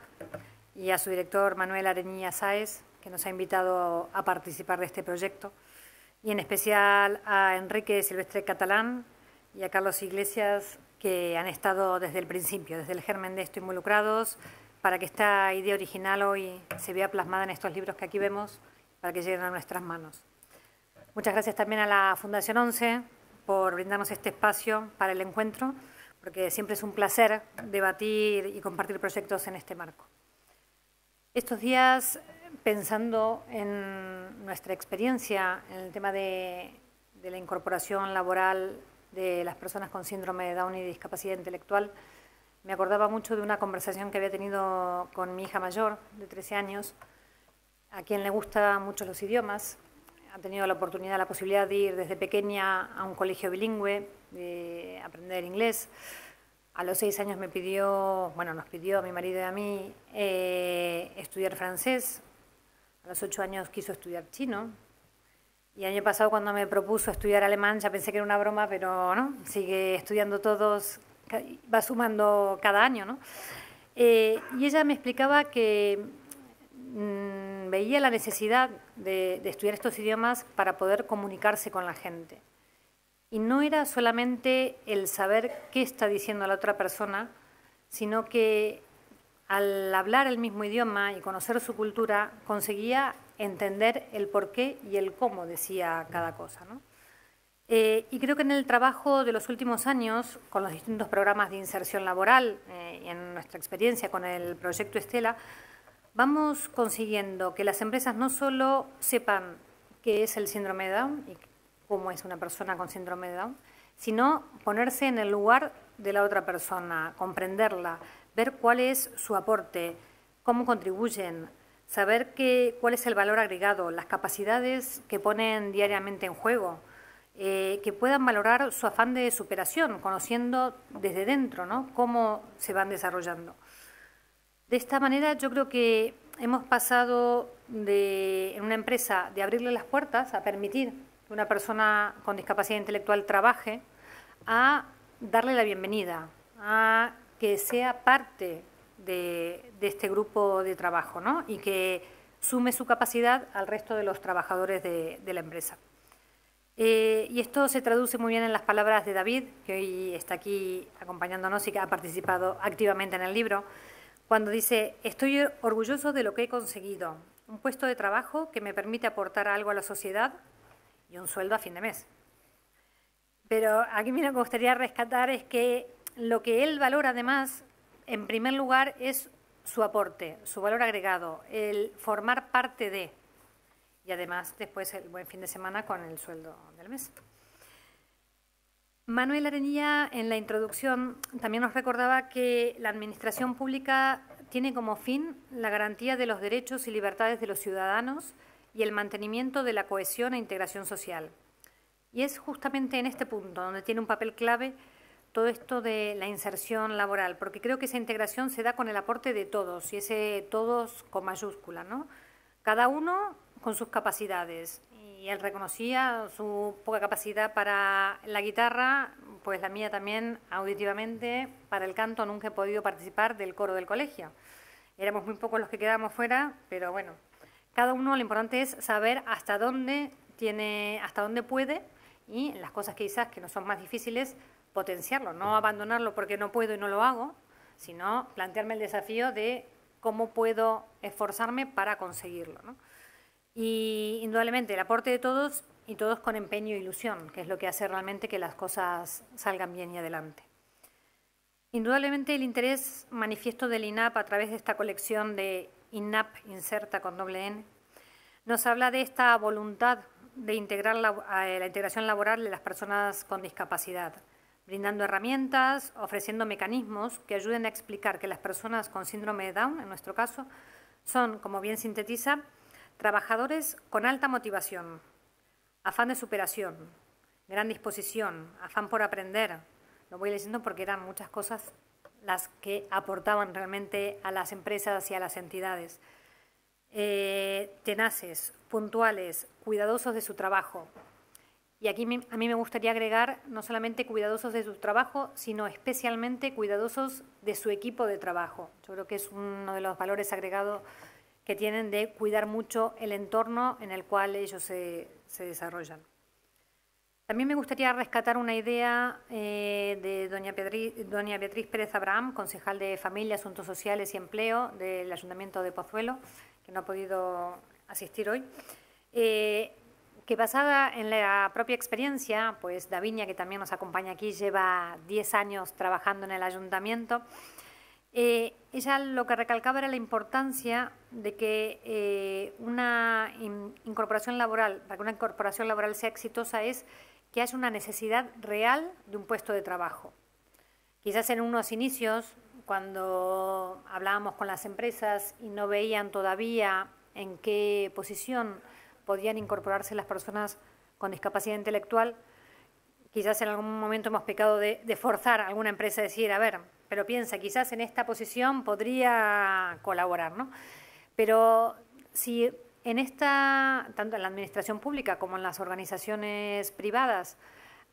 Speaker 5: y a su director Manuel Areñilla Sáez, que nos ha invitado a participar de este proyecto, y en especial a Enrique Silvestre Catalán y a Carlos Iglesias, que han estado desde el principio, desde el germen de esto involucrados, para que esta idea original hoy se vea plasmada en estos libros que aquí vemos, para que lleguen a nuestras manos. Muchas gracias también a la Fundación 11 por brindarnos este espacio para el encuentro, porque siempre es un placer debatir y compartir proyectos en este marco. Estos días, pensando en nuestra experiencia en el tema de la incorporación laboral de las personas con síndrome de Down y discapacidad intelectual, me acordaba mucho de una conversación que había tenido con mi hija mayor, de 13 años, a quien le gustan mucho los idiomas. Ha tenido la oportunidad, la posibilidad de ir desde pequeña a un colegio bilingüe, de aprender inglés. A los 6 años me pidió, bueno, nos pidió a mi marido y a mí estudiar francés. A los 8 años quiso estudiar chino. Y el año pasado, cuando me propuso estudiar alemán, ya pensé que era una broma, pero no, sigue estudiando todos, va sumando cada año, ¿no? Y ella me explicaba que veía la necesidad de estudiar estos idiomas para poder comunicarse con la gente. Y no era solamente el saber qué está diciendo la otra persona, sino que al hablar el mismo idioma y conocer su cultura, conseguía entender el por qué y el cómo decía cada cosa, ¿no? Y creo que en el trabajo de los últimos años, con los distintos programas de inserción laboral, y en nuestra experiencia con el proyecto Estela, vamos consiguiendo que las empresas no solo sepan qué es el síndrome de Down y cómo es una persona con síndrome de Down, sino ponerse en el lugar de la otra persona, comprenderla, ver cuál es su aporte, cómo contribuyen, saber cuál es el valor agregado, las capacidades que ponen diariamente en juego, que puedan valorar su afán de superación, conociendo desde dentro, ¿no?, cómo se van desarrollando. De esta manera yo creo que hemos pasado en una empresa de abrirle las puertas a permitir que una persona con discapacidad intelectual trabaje, a darle la bienvenida, a que sea parte de este grupo de trabajo, ¿no?, y que sume su capacidad al resto de los trabajadores de la empresa. Y esto se traduce muy bien en las palabras de David, que hoy está aquí acompañándonos y que ha participado activamente en el libro, cuando dice: estoy orgulloso de lo que he conseguido, un puesto de trabajo que me permite aportar algo a la sociedad y un sueldo a fin de mes. Pero aquí me gustaría rescatar es que lo que él valora además, en primer lugar, es su aporte, su valor agregado, el formar parte de, y además después el buen fin de semana con el sueldo del mes. Manuel Arenilla, en la introducción, también nos recordaba que la administración pública tiene como fin la garantía de los derechos y libertades de los ciudadanos y el mantenimiento de la cohesión e integración social. Y es justamente en este punto donde tiene un papel clave todo esto de la inserción laboral, porque creo que esa integración se da con el aporte de todos, y ese todos con mayúscula, ¿no? Cada uno con sus capacidades. Y él reconocía su poca capacidad para la guitarra, pues la mía también auditivamente. Para el canto nunca he podido participar del coro del colegio. Éramos muy pocos los que quedábamos fuera, pero bueno, cada uno, lo importante es saber hasta dónde puede, y en las cosas quizás que no son más difíciles, potenciarlo, no abandonarlo porque no puedo y no lo hago, sino plantearme el desafío de cómo puedo esforzarme para conseguirlo, ¿no? Y indudablemente el aporte de todos, y todos con empeño e ilusión, que es lo que hace realmente que las cosas salgan bien y adelante. Indudablemente el interés manifiesto del INAP a través de esta colección de INAP Inserta con doble N nos habla de esta voluntad de integrar la integración laboral de las personas con discapacidad, brindando herramientas, ofreciendo mecanismos que ayuden a explicar que las personas con síndrome de Down, en nuestro caso, son, como bien sintetiza, trabajadores con alta motivación, afán de superación, gran disposición, afán por aprender. Lo voy leyendo porque eran muchas cosas las que aportaban realmente a las empresas y a las entidades. Tenaces, puntuales, cuidadosos de su trabajo. Y aquí a mí me gustaría agregar no solamente cuidadosos de su trabajo, sino especialmente cuidadosos de su equipo de trabajo. Yo creo que es uno de los valores agregados que tienen de cuidar mucho el entorno en el cual ellos se desarrollan. También me gustaría rescatar una idea de doña Beatriz Pérez Abraham, concejal de Familia, Asuntos Sociales y Empleo del Ayuntamiento de Pozuelo, que no ha podido asistir hoy, que basada en la propia experiencia, pues Davinia, que también nos acompaña aquí, lleva 10 años trabajando en el ayuntamiento. Ella lo que recalcaba era la importancia de que una incorporación laboral, para que una incorporación laboral sea exitosa, es que haya una necesidad real de un puesto de trabajo. Quizás en unos inicios, cuando hablábamos con las empresas y no veían todavía en qué posición podían incorporarse las personas con discapacidad intelectual, quizás en algún momento hemos pecado de forzar a alguna empresa a decir, a ver, pero piensa, quizás en esta posición podría colaborar, ¿no? Pero si tanto en la administración pública como en las organizaciones privadas,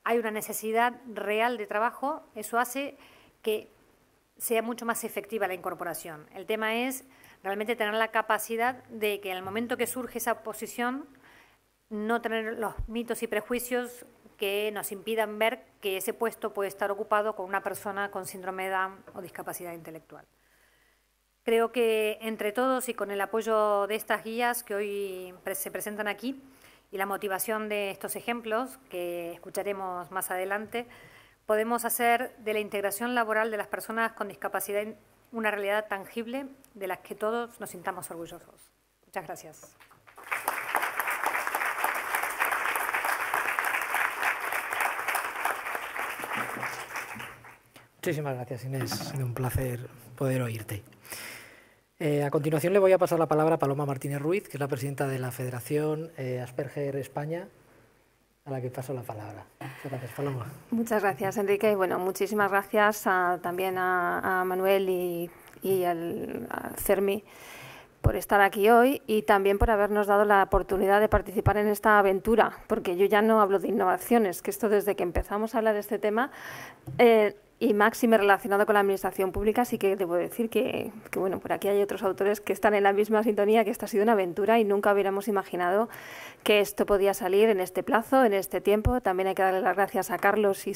Speaker 5: hay una necesidad real de trabajo, eso hace que sea mucho más efectiva la incorporación. El tema es realmente tener la capacidad de que en el momento que surge esa posición, no tener los mitos y prejuicios que nos impidan ver que ese puesto puede estar ocupado con una persona con síndrome de Down o discapacidad intelectual. Creo que entre todos y con el apoyo de estas guías que hoy se presentan aquí y la motivación de estos ejemplos que escucharemos más adelante, podemos hacer de la integración laboral de las personas con discapacidad una realidad tangible de la que todos nos sintamos orgullosos. Muchas gracias.
Speaker 4: Muchísimas gracias, Inés. Ha sido un placer poder oírte. A continuación le voy a pasar la palabra a Paloma Martínez Ruiz, que es la presidenta de la Federación Asperger España, a la que paso la palabra. Muchas gracias, Paloma.
Speaker 3: Muchas gracias, Enrique. Y bueno, muchísimas gracias también a Manuel y al CERMI por estar aquí hoy y también por habernos dado la oportunidad de participar en esta aventura, porque yo ya no hablo de innovaciones, que esto desde que empezamos a hablar de este tema y máxime relacionado con la administración pública, sí que debo decir que bueno, por aquí hay otros autores que están en la misma sintonía, que esto ha sido una aventura y nunca hubiéramos imaginado que esto podía salir en este plazo, en este tiempo. También hay que darle las gracias a Carlos y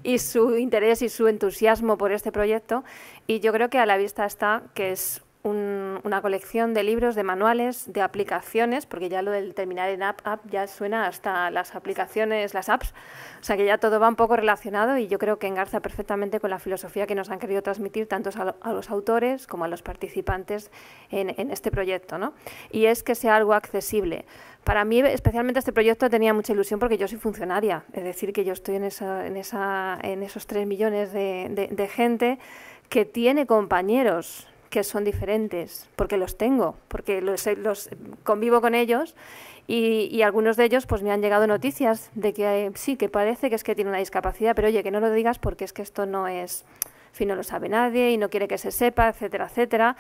Speaker 3: y su interés y su entusiasmo por este proyecto. Y yo creo que a la vista está que es una colección de libros, de manuales, de aplicaciones, porque ya lo del terminar en app ya suena hasta las aplicaciones, las apps, o sea que ya todo va un poco relacionado y yo creo que engarza perfectamente con la filosofía que nos han querido transmitir tanto a los autores como a los participantes en este proyecto, ¿no? Y es que sea algo accesible. Para mí, especialmente este proyecto tenía mucha ilusión porque yo soy funcionaria, es decir, que yo estoy en esos 3 millones de gente que tiene compañeros que son diferentes, porque los tengo, porque los convivo con ellos y algunos de ellos pues me han llegado noticias de que sí, que parece que es que tiene una discapacidad, pero oye, que no lo digas porque es que esto no es, en fin, no lo sabe nadie y no quiere que se sepa, etcétera, etcétera.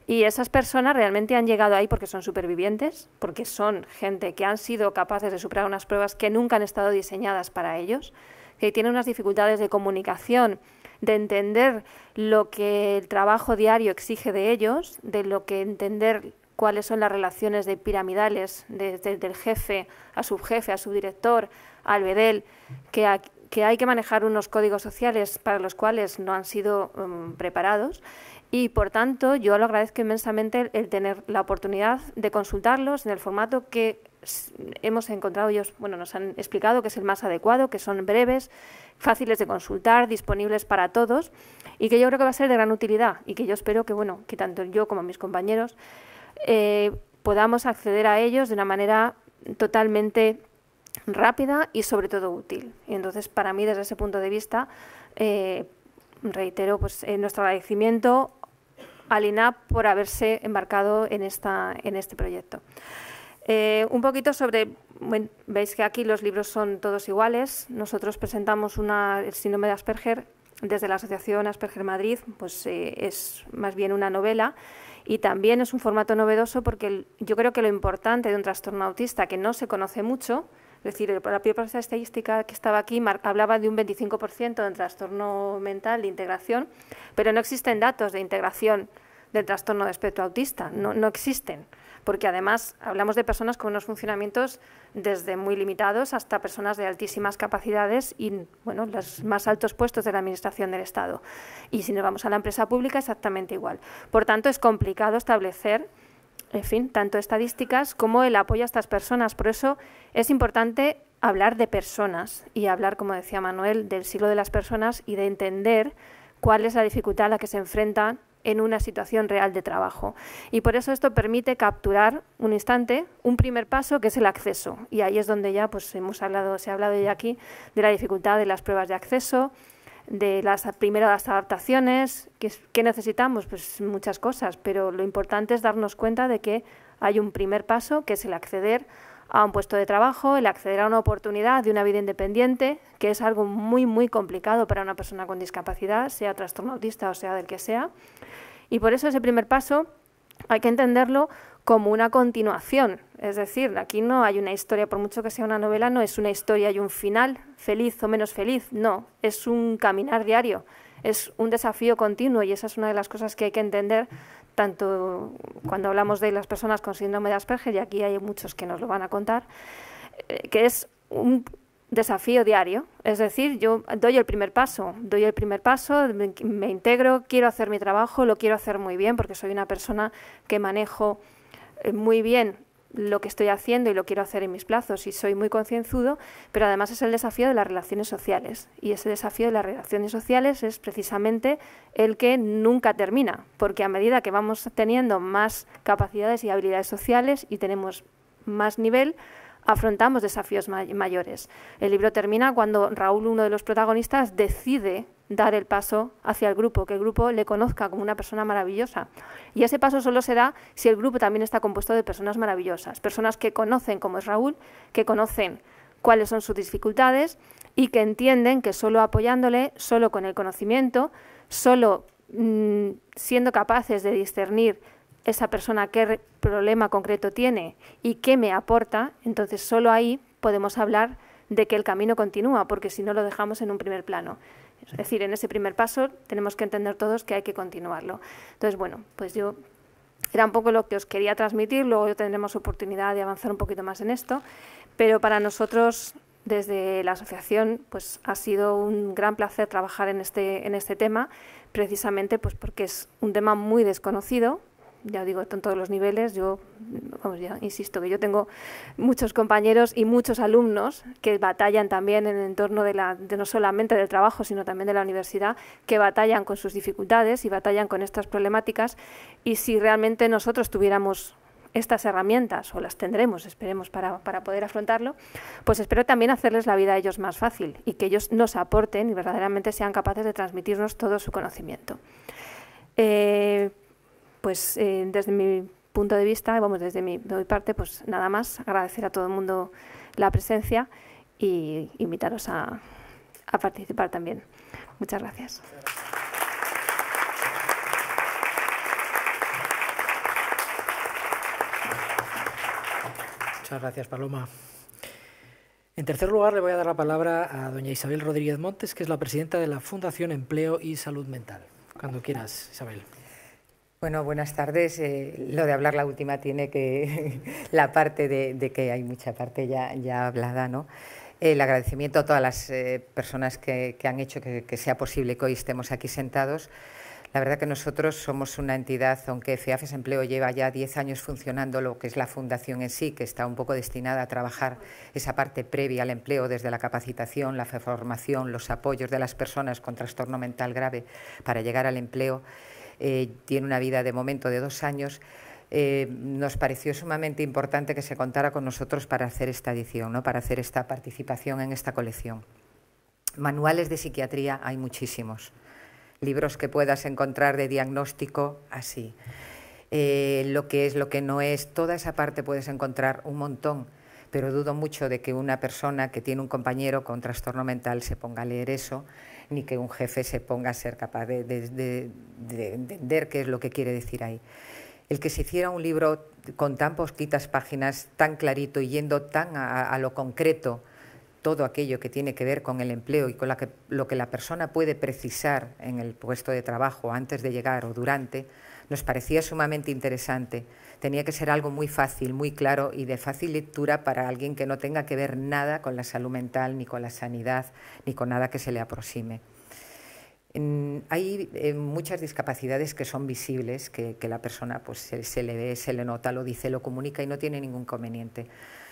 Speaker 3: Y esas personas realmente han llegado ahí porque son supervivientes, porque son gente que han sido capaces de superar unas pruebas que nunca han estado diseñadas para ellos, que tienen unas dificultades de comunicación, de entender lo que el trabajo diario exige de ellos, de lo que entender cuáles son las relaciones de piramidales desde el jefe a subjefe, a subdirector, al bedel, que hay que manejar unos códigos sociales para los cuales no han sido preparados y, por tanto, yo lo agradezco inmensamente el tener la oportunidad de consultarlos en el formato que hemos encontrado ellos, bueno, nos han explicado que es el más adecuado, que son breves, fáciles de consultar, disponibles para todos y que yo creo que va a ser de gran utilidad y que yo espero que, bueno, que tanto yo como mis compañeros podamos acceder a ellos de una manera totalmente rápida y sobre todo útil. Y entonces, para mí, desde ese punto de vista, reitero pues nuestro agradecimiento al INAP por haberse embarcado en este proyecto. Un poquito sobre, bueno, veis que aquí los libros son todos iguales. Nosotros presentamos el síndrome de Asperger desde la Asociación Asperger Madrid, pues es más bien una novela y también es un formato novedoso porque yo creo que lo importante de un trastorno autista que no se conoce mucho, es decir, la propia estadística que estaba aquí hablaba de un 25% de trastorno mental de integración, pero no existen datos de integración del trastorno de espectro autista, no existen. Porque además hablamos de personas con unos funcionamientos desde muy limitados hasta personas de altísimas capacidades y, bueno, los más altos puestos de la Administración del Estado. Y si nos vamos a la empresa pública, exactamente igual. Por tanto, es complicado establecer, en fin, tanto estadísticas como el apoyo a estas personas. Por eso es importante hablar de personas y hablar, como decía Manuel, del siglo de las personas y de entender cuál es la dificultad a la que se enfrentan en una situación real de trabajo. Y por eso esto permite capturar un instante, un primer paso que es el acceso. Y ahí es donde ya pues se ha hablado ya aquí de la dificultad de las pruebas de acceso, de las adaptaciones. ¿Qué necesitamos? Pues muchas cosas, pero lo importante es darnos cuenta de que hay un primer paso que es el acceder a un puesto de trabajo, el acceder a una oportunidad de una vida independiente, que es algo muy, muy complicado para una persona con discapacidad, sea trastorno autista o sea del que sea. Y por eso ese primer paso hay que entenderlo como una continuación. Es decir, aquí no hay una historia, por mucho que sea una novela, no es una historia y un final, feliz o menos feliz, no, es un caminar diario, es un desafío continuo y esa es una de las cosas que hay que entender tanto cuando hablamos de las personas con síndrome de Asperger, y aquí hay muchos que nos lo van a contar, que es un desafío diario. Es decir, yo doy el primer paso, me integro, quiero hacer mi trabajo, lo quiero hacer muy bien porque soy una persona que manejo muy bien lo que estoy haciendo y lo quiero hacer en mis plazos y soy muy concienzudo, pero además es el desafío de las relaciones sociales. Y ese desafío de las relaciones sociales es precisamente el que nunca termina, porque a medida que vamos teniendo más capacidades y habilidades sociales y tenemos más nivel, afrontamos desafíos mayores. El libro termina cuando Raúl, uno de los protagonistas, decide dar el paso hacia el grupo, que el grupo le conozca como una persona maravillosa. Y ese paso solo se da si el grupo también está compuesto de personas maravillosas, personas que conocen cómo es Raúl, que conocen cuáles son sus dificultades y que entienden que solo apoyándole, solo con el conocimiento, solo siendo capaces de discernir esa persona qué problema concreto tiene y qué me aporta, entonces solo ahí podemos hablar de que el camino continúa, porque si no lo dejamos en un primer plano. Es decir, en ese primer paso tenemos que entender todos que hay que continuarlo. Entonces, bueno, pues yo era un poco lo que os quería transmitir, luego tendremos oportunidad de avanzar un poquito más en esto, pero para nosotros, desde la asociación, pues ha sido un gran placer trabajar en este tema, precisamente pues porque es un tema muy desconocido. Ya digo, en todos los niveles, yo ya insisto que yo tengo muchos compañeros y muchos alumnos que batallan también en el entorno de no solamente del trabajo, sino también de la universidad, que batallan con sus dificultades y batallan con estas problemáticas, y si realmente nosotros tuviéramos estas herramientas, o las tendremos, esperemos, para poder afrontarlo, pues espero también hacerles la vida a ellos más fácil y que ellos nos aporten y verdaderamente sean capaces de transmitirnos todo su conocimiento. Pues desde mi punto de vista, desde mi parte, pues nada más, agradecer a todo el mundo la presencia y invitaros a participar también. Muchas gracias.
Speaker 4: Muchas gracias, Paloma. En tercer lugar, le voy a dar la palabra a doña Isabel Rodríguez Montes, que es la presidenta de la Fundación Empleo y Salud Mental. Cuando quieras, Isabel.
Speaker 6: Bueno, buenas tardes. Lo de hablar la última tiene que la parte de que hay mucha parte ya hablada, ¿no? El agradecimiento a todas las personas que han hecho que sea posible que hoy estemos aquí sentados. La verdad que nosotros somos una entidad, aunque FEAFES Empleo lleva ya 10 años funcionando, lo que es la fundación en sí, que está un poco destinada a trabajar esa parte previa al empleo, desde la capacitación, la formación, los apoyos de las personas con trastorno mental grave para llegar al empleo. Tiene una vida de momento de 2 años, nos pareció sumamente importante que se contara con nosotros para hacer esta edición, ¿no? Para hacer esta participación en esta colección. Manuales de psiquiatría hay muchísimos, libros que puedas encontrar de diagnóstico, así. Lo que es, lo que no es, toda esa parte puedes encontrar un montón, pero dudo mucho de que una persona que tiene un compañero con trastorno mental se ponga a leer eso, ni que un jefe se ponga a ser capaz de entender qué es lo que quiere decir ahí. El que se hiciera un libro con tan poquitas páginas, tan clarito y yendo tan a lo concreto, todo aquello que tiene que ver con el empleo y con lo que la persona puede precisar en el puesto de trabajo antes de llegar o durante, nos parecía sumamente interesante. Tenía que ser algo muy fácil, muy claro y de fácil lectura para alguien que no tenga que ver nada con la salud mental, ni con la sanidad, ni con nada que se le aproxime. Hay muchas discapacidades que son visibles, que la persona pues, se le ve, se le nota, lo dice, lo comunica y no tiene ningún inconveniente.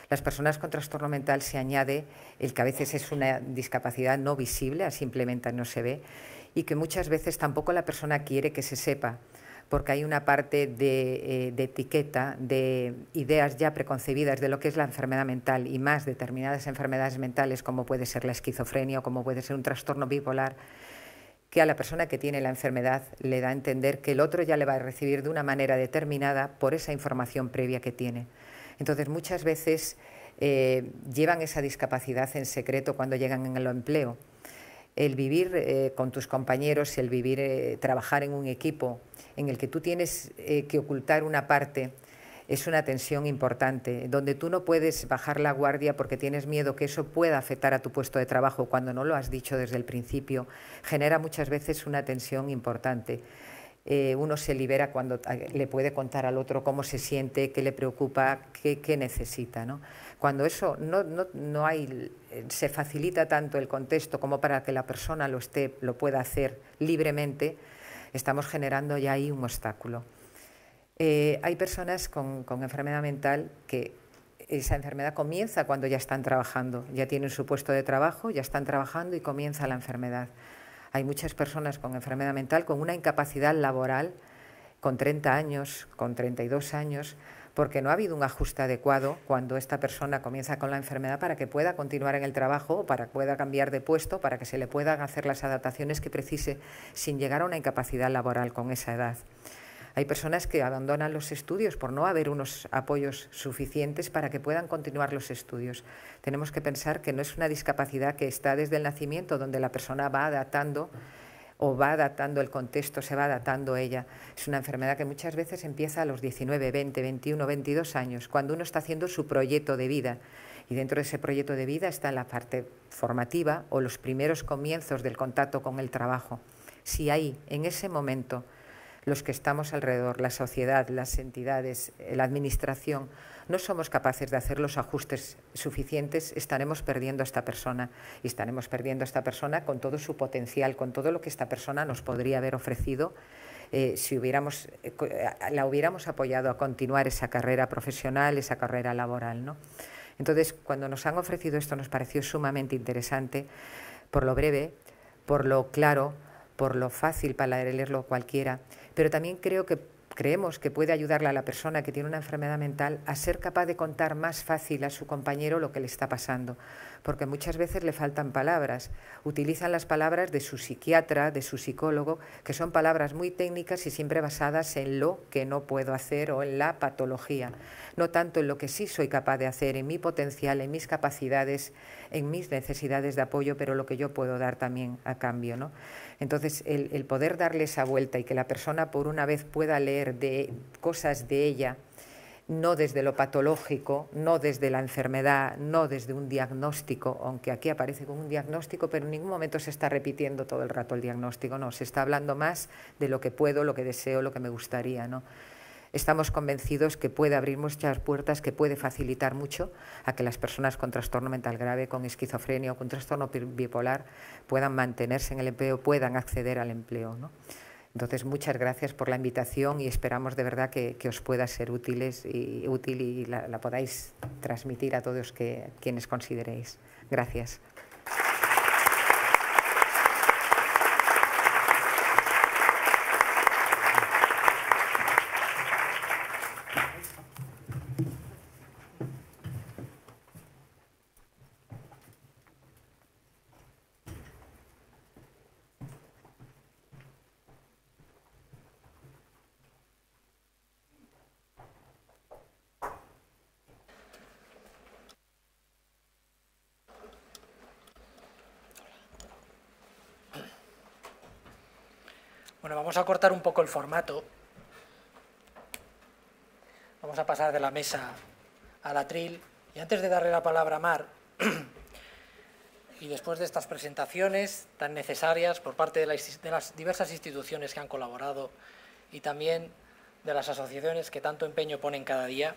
Speaker 6: Las personas con trastorno mental se añade el que a veces es una discapacidad no visible, simplemente no se ve, y que muchas veces tampoco la persona quiere que se sepa, porque hay una parte de etiqueta, de ideas ya preconcebidas de lo que es la enfermedad mental y más determinadas enfermedades mentales como puede ser la esquizofrenia o como puede ser un trastorno bipolar, que a la persona que tiene la enfermedad le da a entender que el otro ya le va a recibir de una manera determinada por esa información previa que tiene. Entonces, muchas veces llevan esa discapacidad en secreto cuando llegan en el empleo. El vivir con tus compañeros, el vivir, trabajar en un equipo en el que tú tienes que ocultar una parte, es una tensión importante, donde tú no puedes bajar la guardia porque tienes miedo que eso pueda afectar a tu puesto de trabajo cuando no lo has dicho desde el principio, genera muchas veces una tensión importante. Uno se libera cuando le puede contar al otro cómo se siente, qué le preocupa, qué necesita, ¿no? Cuando eso no hay, se facilita tanto el contexto como para que la persona lo pueda hacer libremente, estamos generando ya ahí un obstáculo. Hay personas con enfermedad mental que esa enfermedad comienza cuando ya están trabajando, ya tienen su puesto de trabajo, ya están trabajando y comienza la enfermedad. Hay muchas personas con enfermedad mental con una incapacidad laboral con 30 años, con 32 años, porque no ha habido un ajuste adecuado cuando esta persona comienza con la enfermedad para que pueda continuar en el trabajo, para que pueda cambiar de puesto, para que se le puedan hacer las adaptaciones que precise sin llegar a una incapacidad laboral con esa edad. Hay personas que abandonan los estudios por no haber unos apoyos suficientes para que puedan continuar los estudios. Tenemos que pensar que no es una discapacidad que está desde el nacimiento, donde la persona va adaptando o va adaptando el contexto, se va adaptando ella. Es una enfermedad que muchas veces empieza a los 19, 20, 21, 22 años, cuando uno está haciendo su proyecto de vida. Y dentro de ese proyecto de vida está la parte formativa o los primeros comienzos del contacto con el trabajo. Si ahí, en ese momento, los que estamos alrededor, la sociedad, las entidades, la administración, no somos capaces de hacer los ajustes suficientes, estaremos perdiendo a esta persona. Y estaremos perdiendo a esta persona con todo su potencial, con todo lo que esta persona nos podría haber ofrecido si la hubiéramos apoyado a continuar esa carrera profesional, esa carrera laboral, ¿no? Entonces, cuando nos han ofrecido esto nos pareció sumamente interesante, por lo breve, por lo claro, por lo fácil para leerlo cualquiera, pero también creemos que puede ayudarle a la persona que tiene una enfermedad mental a ser capaz de contar más fácil a su compañero lo que le está pasando, porque muchas veces le faltan palabras. Utilizan las palabras de su psiquiatra, de su psicólogo, que son palabras muy técnicas y siempre basadas en lo que no puedo hacer o en la patología, no tanto en lo que sí soy capaz de hacer, en mi potencial, en mis capacidades, en mis necesidades de apoyo, pero lo que yo puedo dar también a cambio, ¿no? Entonces, el poder darle esa vuelta y que la persona por una vez pueda leer de cosas de ella, no desde lo patológico, no desde la enfermedad, no desde un diagnóstico, aunque aquí aparece como un diagnóstico, pero en ningún momento se está repitiendo todo el rato el diagnóstico, no, se está hablando más de lo que puedo, lo que deseo, lo que me gustaría, ¿no? Estamos convencidos que puede abrir muchas puertas, que puede facilitar mucho a que las personas con trastorno mental grave, con esquizofrenia o con trastorno bipolar puedan mantenerse en el empleo, puedan acceder al empleo, ¿no? Entonces, muchas gracias por la invitación y esperamos de verdad que os pueda ser útil y la podáis transmitir a todos quienes consideréis. Gracias.
Speaker 4: Bueno, vamos a cortar un poco el formato. Vamos a pasar de la mesa al atril. Y antes de darle la palabra a Mar, y después de estas presentaciones tan necesarias por parte de las diversas instituciones que han colaborado y también de las asociaciones que tanto empeño ponen cada día,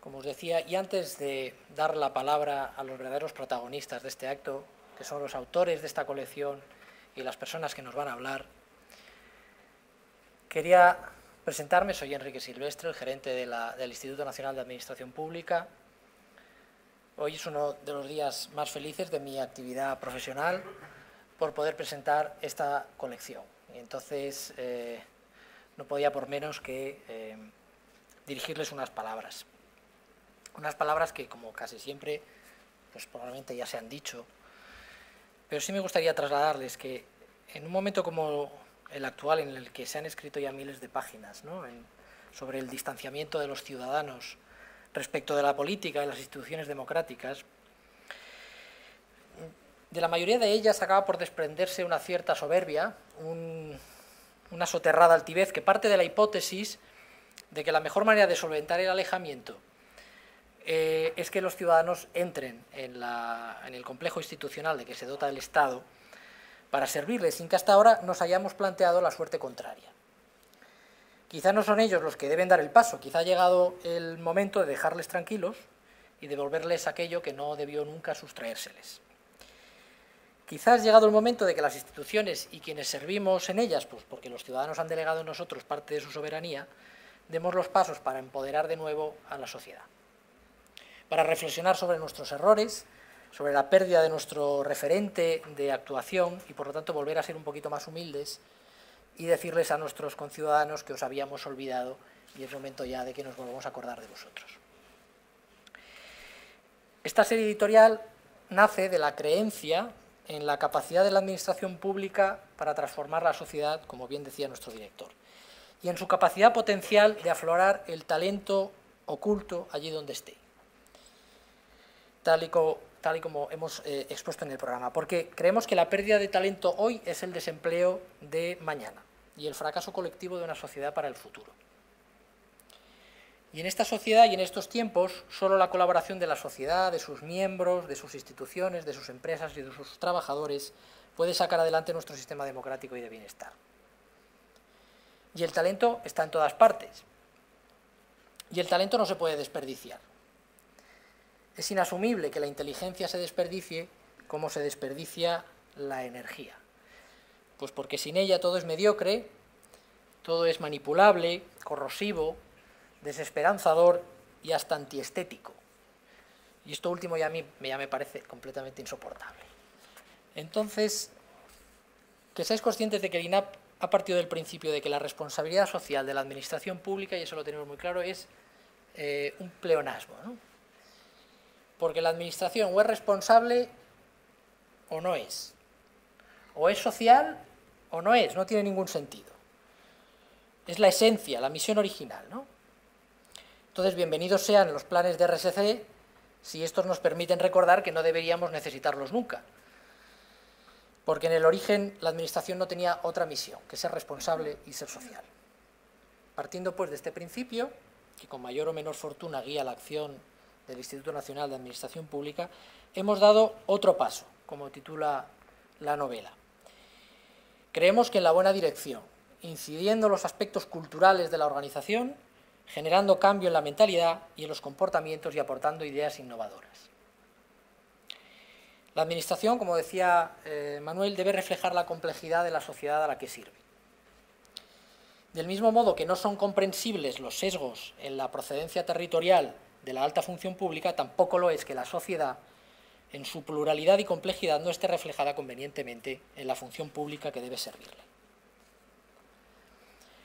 Speaker 4: como os decía, y antes de dar la palabra a los verdaderos protagonistas de este acto, que son los autores de esta colección y las personas que nos van a hablar, quería presentarme. Soy Enrique Silvestre, el gerente del Instituto Nacional de Administración Pública. Hoy es uno de los días más felices de mi actividad profesional por poder presentar esta colección. Y entonces no podía por menos que dirigirles unas palabras. Unas palabras que, como casi siempre, pues probablemente ya se han dicho, pero sí me gustaría trasladarles que en un momento como el actual, en el que se han escrito ya miles de páginas, ¿no?, sobre el distanciamiento de los ciudadanos respecto de la política y las instituciones democráticas, de la mayoría de ellas acaba por desprenderse una cierta soberbia, una soterrada altivez que parte de la hipótesis de que la mejor manera de solventar el alejamiento es que los ciudadanos entren en el complejo institucional de que se dota el Estado para servirles, sin que hasta ahora nos hayamos planteado la suerte contraria. Quizá no son ellos los que deben dar el paso, quizá ha llegado el momento de dejarles tranquilos y devolverles aquello que no debió nunca sustraérseles. quizás llegado el momento de que las instituciones y quienes servimos en ellas, pues porque los ciudadanos han delegado en nosotros parte de su soberanía, demos los pasos para empoderar de nuevo a la sociedad, para reflexionar sobre nuestros errores, sobre la pérdida de nuestro referente de actuación y, por lo tanto, volver a ser un poquito más humildes y decirles a nuestros conciudadanos que os habíamos olvidado y es momento ya de que nos volvamos a acordar de vosotros. Esta serie editorial nace de la creencia en la capacidad de la administración pública para transformar la sociedad, como bien decía nuestro director, y en su capacidad potencial de aflorar el talento oculto allí donde esté, tal y como hemos expuesto en el programa, porque creemos que la pérdida de talento hoy es el desempleo de mañana y el fracaso colectivo de una sociedad para el futuro. Y en esta sociedad y en estos tiempos, solo la colaboración de la sociedad, de sus miembros, de sus instituciones, de sus empresas y de sus trabajadores puede sacar adelante nuestro sistema democrático y de bienestar. Y el talento está en todas partes. Y el talento no se puede desperdiciar. Es inasumible que la inteligencia se desperdicie como se desperdicia la energía. Pues porque sin ella todo es mediocre, todo es manipulable, corrosivo, desesperanzador y hasta antiestético. Y esto último ya a mí ya me parece completamente insoportable. Entonces, que seáis conscientes de que el INAP ha partido del principio de que la responsabilidad social de la administración pública, y eso lo tenemos muy claro, es un pleonasmo, ¿no? Porque la administración o es responsable o no es social o no es, no tiene ningún sentido. Es la esencia, la misión original, ¿no? Entonces, bienvenidos sean los planes de RSC si estos nos permiten recordar que no deberíamos necesitarlos nunca. Porque en el origen la administración no tenía otra misión que ser responsable y ser social. Partiendo pues de este principio, que con mayor o menor fortuna guía la acción del Instituto Nacional de Administración Pública, hemos dado otro paso, como titula la novela. Creemos que en la buena dirección, incidiendo en los aspectos culturales de la organización, generando cambio en la mentalidad y en los comportamientos y aportando ideas innovadoras. La administración, como decía Manuel, debe reflejar la complejidad de la sociedad a la que sirve. Del mismo modo que no son comprensibles los sesgos en la procedencia territorial de la alta función pública, tampoco lo es que la sociedad, en su pluralidad y complejidad, no esté reflejada convenientemente en la función pública que debe servirle.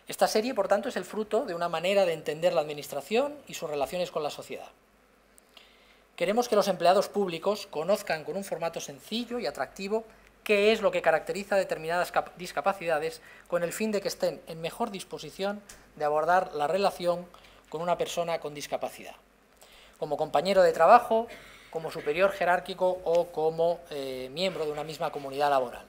Speaker 4: Esta serie, por tanto, es el fruto de una manera de entender la administración y sus relaciones con la sociedad. Queremos que los empleados públicos conozcan con un formato sencillo y atractivo qué es lo que caracteriza determinadas discapacidades con el fin de que estén en mejor disposición de abordar la relación con una persona con discapacidad, como compañero de trabajo, como superior jerárquico o como miembro de una misma comunidad laboral.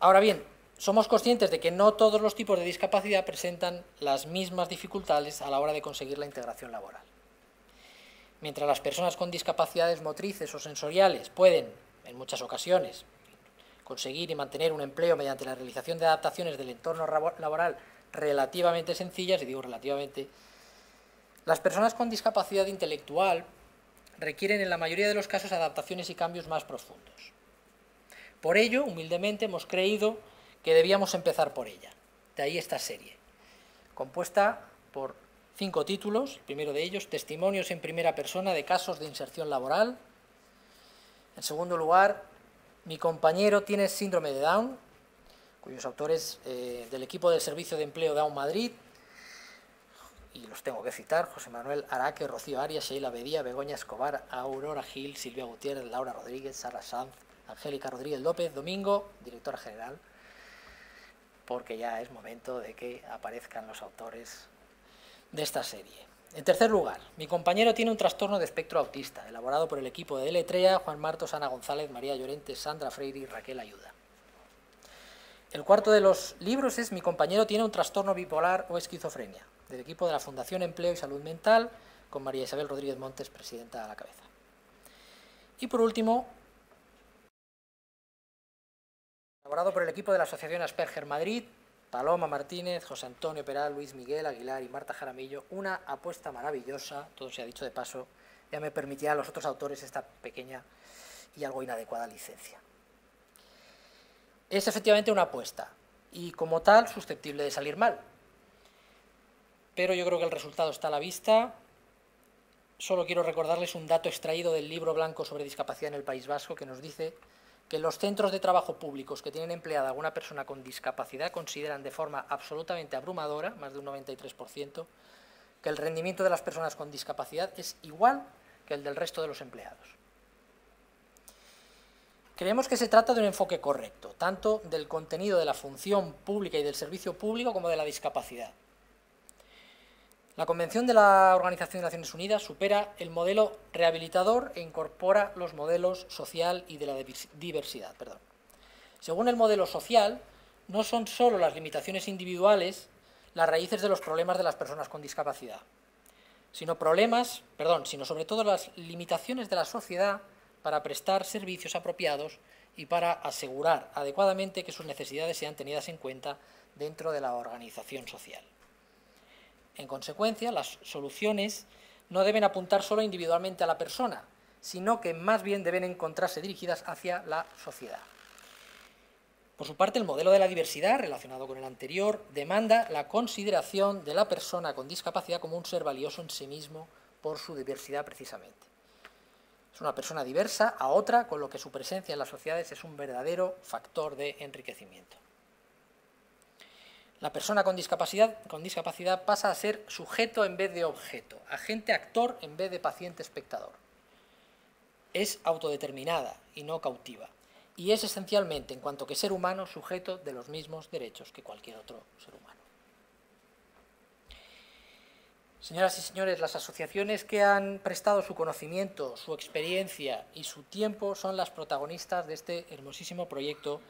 Speaker 4: Ahora bien, somos conscientes de que no todos los tipos de discapacidad presentan las mismas dificultades a la hora de conseguir la integración laboral. Mientras las personas con discapacidades motrices o sensoriales pueden, en muchas ocasiones, conseguir y mantener un empleo mediante la realización de adaptaciones del entorno laboral relativamente sencillas, y digo relativamente, las personas con discapacidad intelectual requieren en la mayoría de los casos adaptaciones y cambios más profundos. Por ello, humildemente, hemos creído que debíamos empezar por ella. De ahí esta serie, compuesta por 5 títulos, el primero de ellos, testimonios en primera persona de casos de inserción laboral. En segundo lugar, mi compañero tiene síndrome de Down, cuyos autores del equipo del Servicio de Empleo Down Madrid, y los tengo que citar: José Manuel Araque, Rocío Arias, Sheila Bedía, Begoña Escobar, Aurora Gil, Silvia Gutiérrez, Laura Rodríguez, Sara Sanz, Angélica Rodríguez López, Domingo, directora general, porque ya es momento de que aparezcan los autores de esta serie. En tercer lugar, mi compañero tiene un trastorno de espectro autista, elaborado por el equipo de Deletrea, Juan Martos, Ana González, María Llorente, Sandra Freire y Raquel Ayuda. El cuarto de los libros es Mi compañero tiene un trastorno bipolar o esquizofrenia, del equipo de la Fundación Empleo y Salud Mental, con María Isabel Rodríguez Montes, presidenta a la cabeza. Y por último, elaborado por el equipo de la Asociación Asperger Madrid, Paloma Martínez, José Antonio Peral, Luis Miguel Aguilar y Marta Jaramillo, una apuesta maravillosa, todo se ha dicho de paso, ya me permitirán los otros autores esta pequeña y algo inadecuada licencia. Es efectivamente una apuesta y como tal susceptible de salir mal. Pero yo creo que el resultado está a la vista. Solo quiero recordarles un dato extraído del Libro Blanco sobre discapacidad en el País Vasco que nos dice que los centros de trabajo públicos que tienen empleada a alguna persona con discapacidad consideran de forma absolutamente abrumadora, más de un 93%, que el rendimiento de las personas con discapacidad es igual que el del resto de los empleados. Creemos que se trata de un enfoque correcto, tanto del contenido de la función pública y del servicio público como de la discapacidad. La Convención de la Organización de Naciones Unidas supera el modelo rehabilitador e incorpora los modelos social y de la diversidad. Según el modelo social, no son solo las limitaciones individuales las raíces de los problemas de las personas con discapacidad, sino sobre todo las limitaciones de la sociedad para prestar servicios apropiados y para asegurar adecuadamente que sus necesidades sean tenidas en cuenta dentro de la organización social. En consecuencia, las soluciones no deben apuntar solo individualmente a la persona, sino que más bien deben encontrarse dirigidas hacia la sociedad. Por su parte, el modelo de la diversidad, relacionado con el anterior, demanda la consideración de la persona con discapacidad como un ser valioso en sí mismo por su diversidad precisamente. Es una persona diversa a otra, con lo que su presencia en las sociedades es un verdadero factor de enriquecimiento. La persona con discapacidad pasa a ser sujeto en vez de objeto, agente actor en vez de paciente espectador. Es autodeterminada y no cautiva, y es esencialmente, en cuanto que ser humano, sujeto de los mismos derechos que cualquier otro ser humano. Señoras y señores, las asociaciones que han prestado su conocimiento, su experiencia y su tiempo son las protagonistas de este hermosísimo proyecto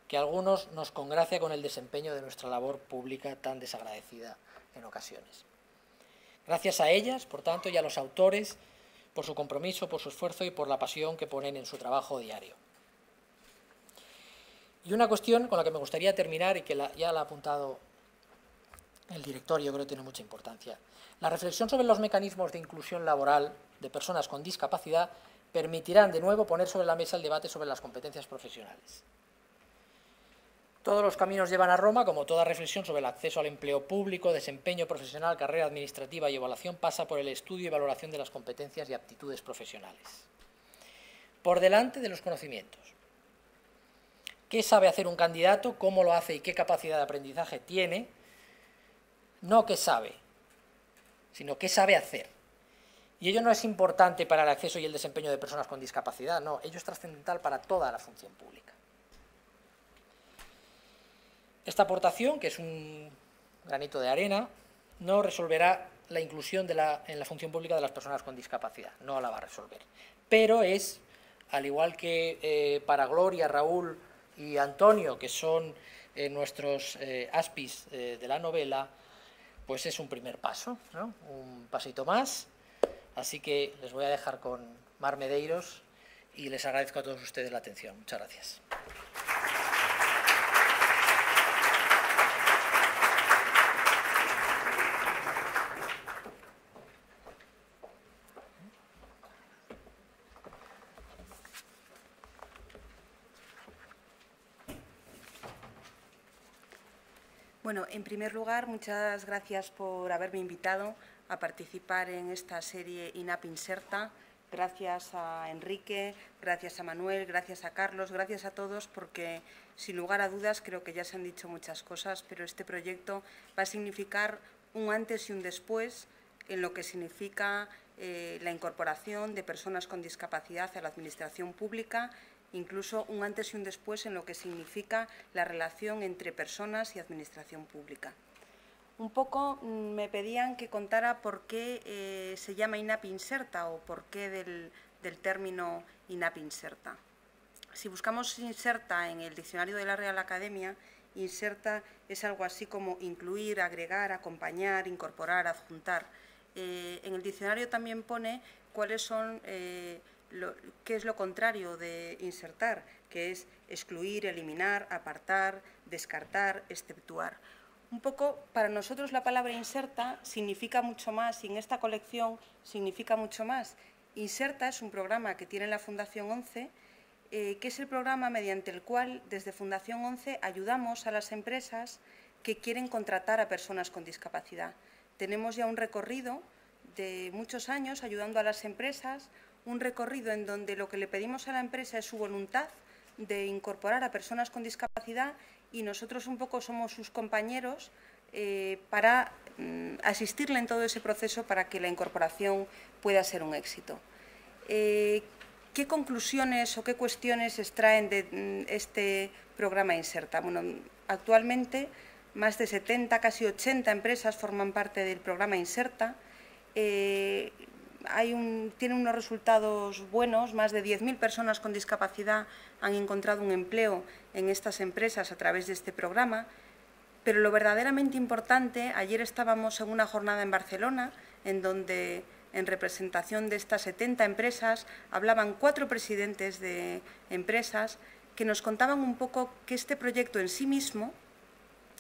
Speaker 4: que a algunos nos congracia con el desempeño de nuestra labor pública tan desagradecida en ocasiones. Gracias a ellas, por tanto, y a los autores, por su compromiso, por su esfuerzo y por la pasión que ponen en su trabajo diario. Y una cuestión con la que me gustaría terminar y que ya la ha apuntado el director, yo creo que tiene mucha importancia. La reflexión sobre los mecanismos de inclusión laboral de personas con discapacidad permitirán de nuevo poner sobre la mesa el debate sobre las competencias profesionales. Todos los caminos llevan a Roma, como toda reflexión sobre el acceso al empleo público, desempeño profesional, carrera administrativa y evaluación pasa por el estudio y valoración de las competencias y aptitudes profesionales. Por delante de los conocimientos. ¿Qué sabe hacer un candidato? ¿Cómo lo hace y qué capacidad de aprendizaje tiene? No qué sabe, sino qué sabe hacer. Y ello no es importante para el acceso y el desempeño de personas con discapacidad, no, ello es trascendental para toda la función pública. Esta aportación, que es un granito de arena, no resolverá la inclusión en la función pública de las personas con discapacidad, no la va a resolver. Pero es, al igual que para Gloria, Raúl y Antonio, que son nuestros aspis de la novela, pues es un primer paso, ¿no? Un pasito más. Así que les voy a dejar con Mar Medeiros y les agradezco a todos ustedes la atención. Muchas gracias.
Speaker 7: Bueno, en primer lugar, muchas gracias por haberme invitado a participar en esta serie INAP Inserta. Gracias a Enrique, gracias a Manuel, gracias a Carlos, gracias a todos, porque sin lugar a dudas creo que ya se han dicho muchas cosas, pero este proyecto va a significar un antes y un después en lo que significa la incorporación de personas con discapacidad a la administración pública, incluso un antes y un después en lo que significa la relación entre personas y administración pública. Un poco me pedían que contara por qué se llama INAP Inserta o por qué del término INAP Inserta. Si buscamos Inserta en el diccionario de la Real Academia, Inserta es algo así como incluir, agregar, acompañar, incorporar, adjuntar. En el diccionario también pone cuáles son qué es lo contrario de insertar, que es excluir, eliminar, apartar, descartar, exceptuar. Un poco, para nosotros la palabra inserta significa mucho más y en esta colección significa mucho más. Inserta es un programa que tiene la Fundación 11, que es el programa mediante el cual desde Fundación 11 ayudamos a las empresas que quieren contratar a personas con discapacidad. Tenemos ya un recorrido de muchos años ayudando a las empresas, un recorrido en donde lo que le pedimos a la empresa es su voluntad de incorporar a personas con discapacidad y nosotros un poco somos sus compañeros para asistirle en todo ese proceso para que la incorporación pueda ser un éxito. ¿Qué conclusiones o qué cuestiones extraen de este programa Inserta? Bueno, actualmente más de 70, casi 80 empresas forman parte del programa Inserta. Tiene unos resultados buenos, más de 10.000 personas con discapacidad han encontrado un empleo en estas empresas a través de este programa. Pero lo verdaderamente importante, ayer estábamos en una jornada en Barcelona, en donde en representación de estas 70 empresas hablaban 4 presidentes de empresas que nos contaban un poco que este proyecto en sí mismo,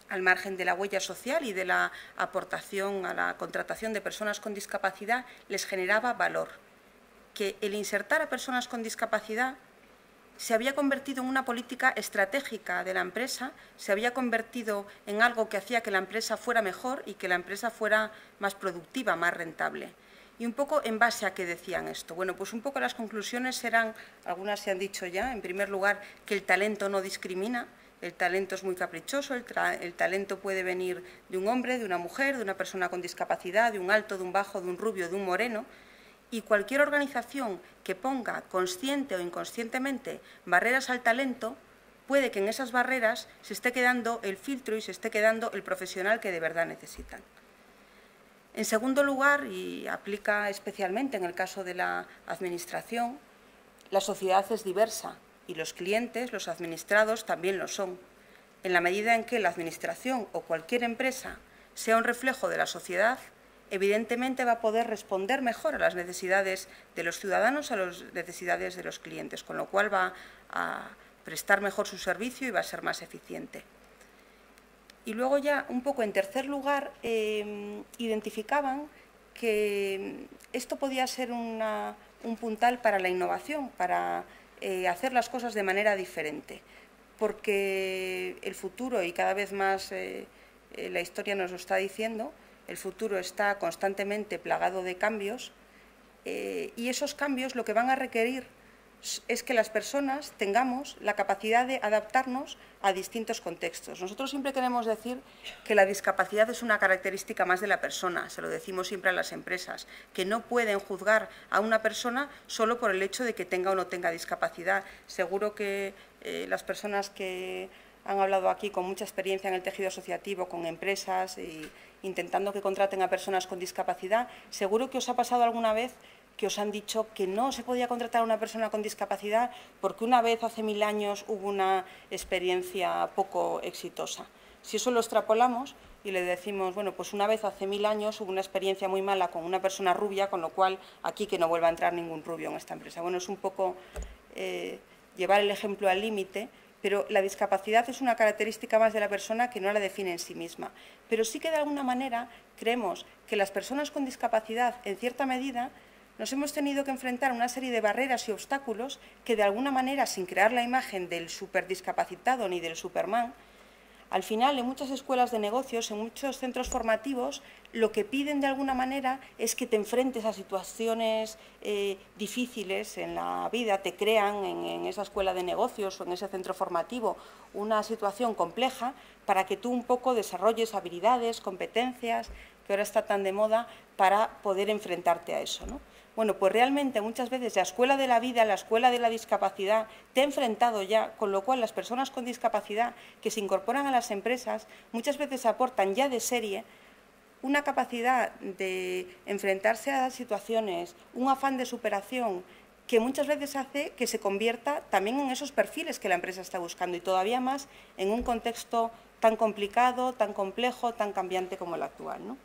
Speaker 7: al margen de la huella social y de la aportación a la contratación de personas con discapacidad, les generaba valor. Que el insertar a personas con discapacidad se había convertido en una política estratégica de la empresa, se había convertido en algo que hacía que la empresa fuera mejor y que la empresa fuera más productiva, más rentable. Y un poco en base a qué decían esto. Bueno, pues un poco las conclusiones eran, algunas se han dicho ya, en primer lugar, que el talento no discrimina. El talento es muy caprichoso, el talento puede venir de un hombre, de una mujer, de una persona con discapacidad, de un alto, de un bajo, de un rubio, de un moreno. Y cualquier organización que ponga consciente o inconscientemente barreras al talento, puede que en esas barreras se esté quedando el filtro y se esté quedando el profesional que de verdad necesitan. En segundo lugar, y aplica especialmente en el caso de la administración, la sociedad es diversa. Y los clientes, los administrados, también lo son. En la medida en que la administración o cualquier empresa sea un reflejo de la sociedad, evidentemente va a poder responder mejor a las necesidades de los ciudadanos, a las necesidades de los clientes, con lo cual va a prestar mejor su servicio y va a ser más eficiente. Y luego ya, un poco en tercer lugar, identificaban que esto podía ser un puntal para la innovación, para hacer las cosas de manera diferente, porque el futuro, y cada vez más la historia nos lo está diciendo, el futuro está constantemente plagado de cambios y esos cambios lo que van a requerir es que las personas tengamos la capacidad de adaptarnos a distintos contextos. Nosotros siempre queremos decir que la discapacidad es una característica más de la persona, se lo decimos siempre a las empresas, que no pueden juzgar a una persona solo por el hecho de que tenga o no tenga discapacidad. Seguro que las personas que han hablado aquí con mucha experiencia en el tejido asociativo, con empresas e intentando que contraten a personas con discapacidad, seguro que os ha pasado alguna vez que os han dicho que no se podía contratar a una persona con discapacidad porque una vez hace 1000 años hubo una experiencia poco exitosa. Si eso lo extrapolamos y le decimos, bueno, pues una vez hace 1000 años hubo una experiencia muy mala con una persona rubia, con lo cual aquí que no vuelva a entrar ningún rubio en esta empresa. Bueno, es un poco llevar el ejemplo al límite, pero la discapacidad es una característica más de la persona que no la define en sí misma. Pero sí que de alguna manera creemos que las personas con discapacidad, en cierta medida, nos hemos tenido que enfrentar a una serie de barreras y obstáculos que de alguna manera, sin crear la imagen del superdiscapacitado ni del Superman, al final en muchas escuelas de negocios, en muchos centros formativos, lo que piden de alguna manera es que te enfrentes a situaciones difíciles en la vida, te crean en esa escuela de negocios o en ese centro formativo una situación compleja para que tú un poco desarrolles habilidades, competencias, que ahora está tan de moda, para poder enfrentarte a eso, ¿no? Bueno, pues realmente muchas veces la escuela de la vida, la escuela de la discapacidad, te ha enfrentado ya, con lo cual las personas con discapacidad que se incorporan a las empresas muchas veces aportan ya de serie una capacidad de enfrentarse a situaciones, un afán de superación que muchas veces hace que se convierta también en esos perfiles que la empresa está buscando y todavía más en un contexto tan complicado, tan complejo, tan cambiante como el actual, ¿no?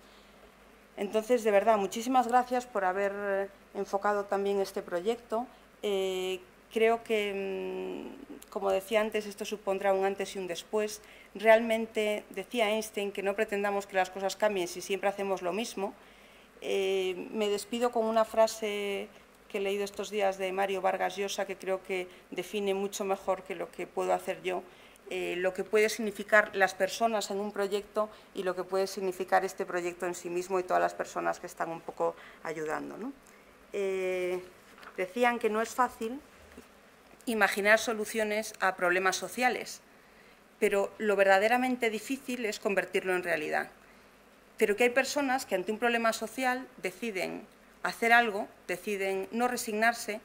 Speaker 7: Entonces, de verdad, muchísimas gracias por haber enfocado también este proyecto. Creo que, como decía antes, esto supondrá un antes y un después. Realmente, decía Einstein, que no pretendamos que las cosas cambien si siempre hacemos lo mismo. Me despido con una frase que he leído estos días de Mario Vargas Llosa, que creo que define mucho mejor que lo que puedo hacer yo, lo que puede significar las personas en un proyecto y lo que puede significar este proyecto en sí mismo y todas las personas que están un poco ayudando, ¿no? Decían que no es fácil imaginar soluciones a problemas sociales, pero lo verdaderamente difícil es convertirlo en realidad. Pero que hay personas que ante un problema social deciden hacer algo, deciden no resignarse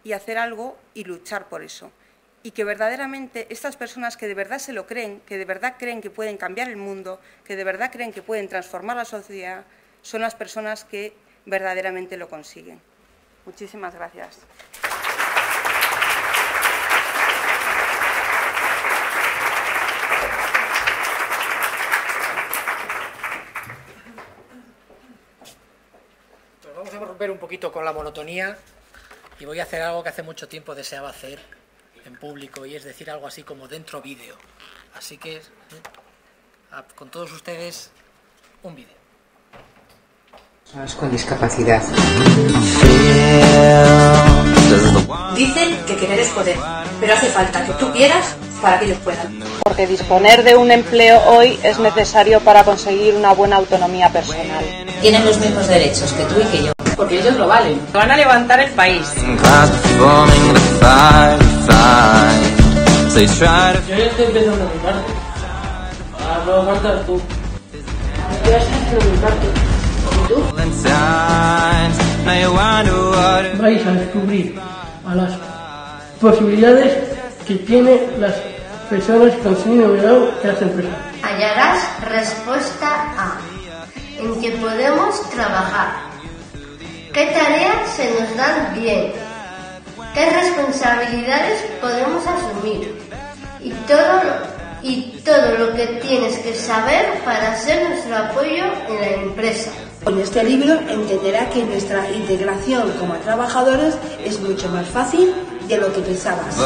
Speaker 7: y hacer algo y luchar por eso. Y que verdaderamente estas personas que de verdad se lo creen, que de verdad creen que pueden cambiar el mundo, que de verdad creen que pueden transformar la sociedad, son las personas que verdaderamente lo consiguen. Muchísimas gracias.
Speaker 4: Pues vamos a romper un poquito con la monotonía y voy a hacer algo que hace mucho tiempo deseaba hacer en público, y es decir algo así como dentro vídeo. Así que con todos ustedes un vídeo.
Speaker 6: Personas con discapacidad.
Speaker 8: Dicen que querer es poder, pero hace falta que tú quieras para que ellos puedan.
Speaker 9: Porque disponer de un empleo hoy es necesario para conseguir una buena autonomía personal.
Speaker 8: Tienen los mismos derechos que tú y que yo. Porque ellos lo valen.
Speaker 9: Van a levantar el país.
Speaker 10: Yo ya estoy empezando mi parte. Ahora no faltas tú.
Speaker 8: Yo ya estoy haciendo mi parte. ¿Y tú?
Speaker 10: Vais a descubrir a las posibilidades que tienen las personas con síndrome de Down en las empresas.
Speaker 11: Hallarás respuesta A, en que podemos trabajar. ¿Qué tareas se nos dan bien? ¿Qué responsabilidades podemos asumir? Y todo lo que tienes que saber para ser nuestro apoyo en la empresa.
Speaker 12: Con este libro entenderá que nuestra integración como trabajadores es mucho más fácil de lo que pensabas.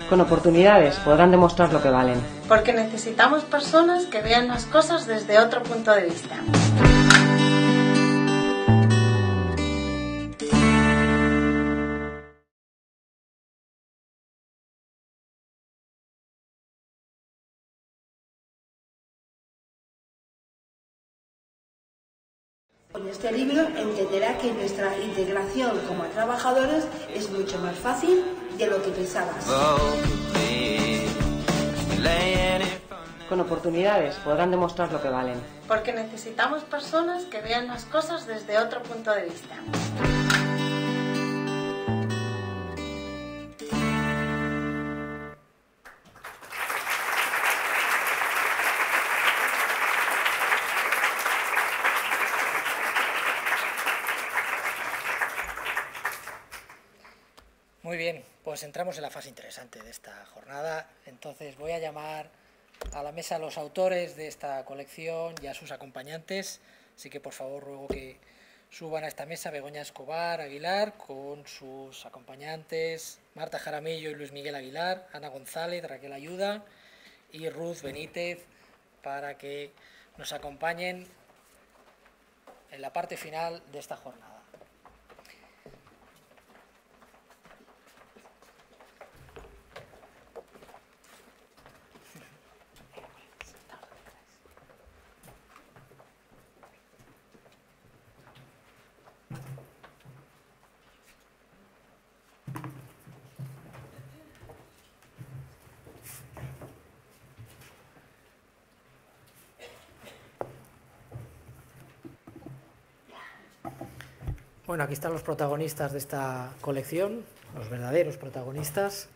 Speaker 9: Con oportunidades podrán demostrar lo que valen.
Speaker 13: Porque necesitamos personas que vean las cosas desde otro punto de vista.
Speaker 12: Con este libro entenderá que nuestra integración como trabajadores es mucho más fácil de lo que pensabas.
Speaker 9: Con oportunidades podrán demostrar lo que valen.
Speaker 13: Porque necesitamos personas que vean las cosas desde otro punto de vista.
Speaker 4: Muy bien, pues entramos en la fase interesante de esta jornada. Entonces voy a llamar a la mesa a los autores de esta colección y a sus acompañantes. Así que por favor ruego que suban a esta mesa Begoña Escobar Aguilar con sus acompañantes Marta Jaramillo y Luis Miguel Aguilar, Ana González, Raquel Ayuda y Ruth Benítez, para que nos acompañen en la parte final de esta jornada. Bueno, aquí están los protagonistas de esta colección, los verdaderos protagonistas,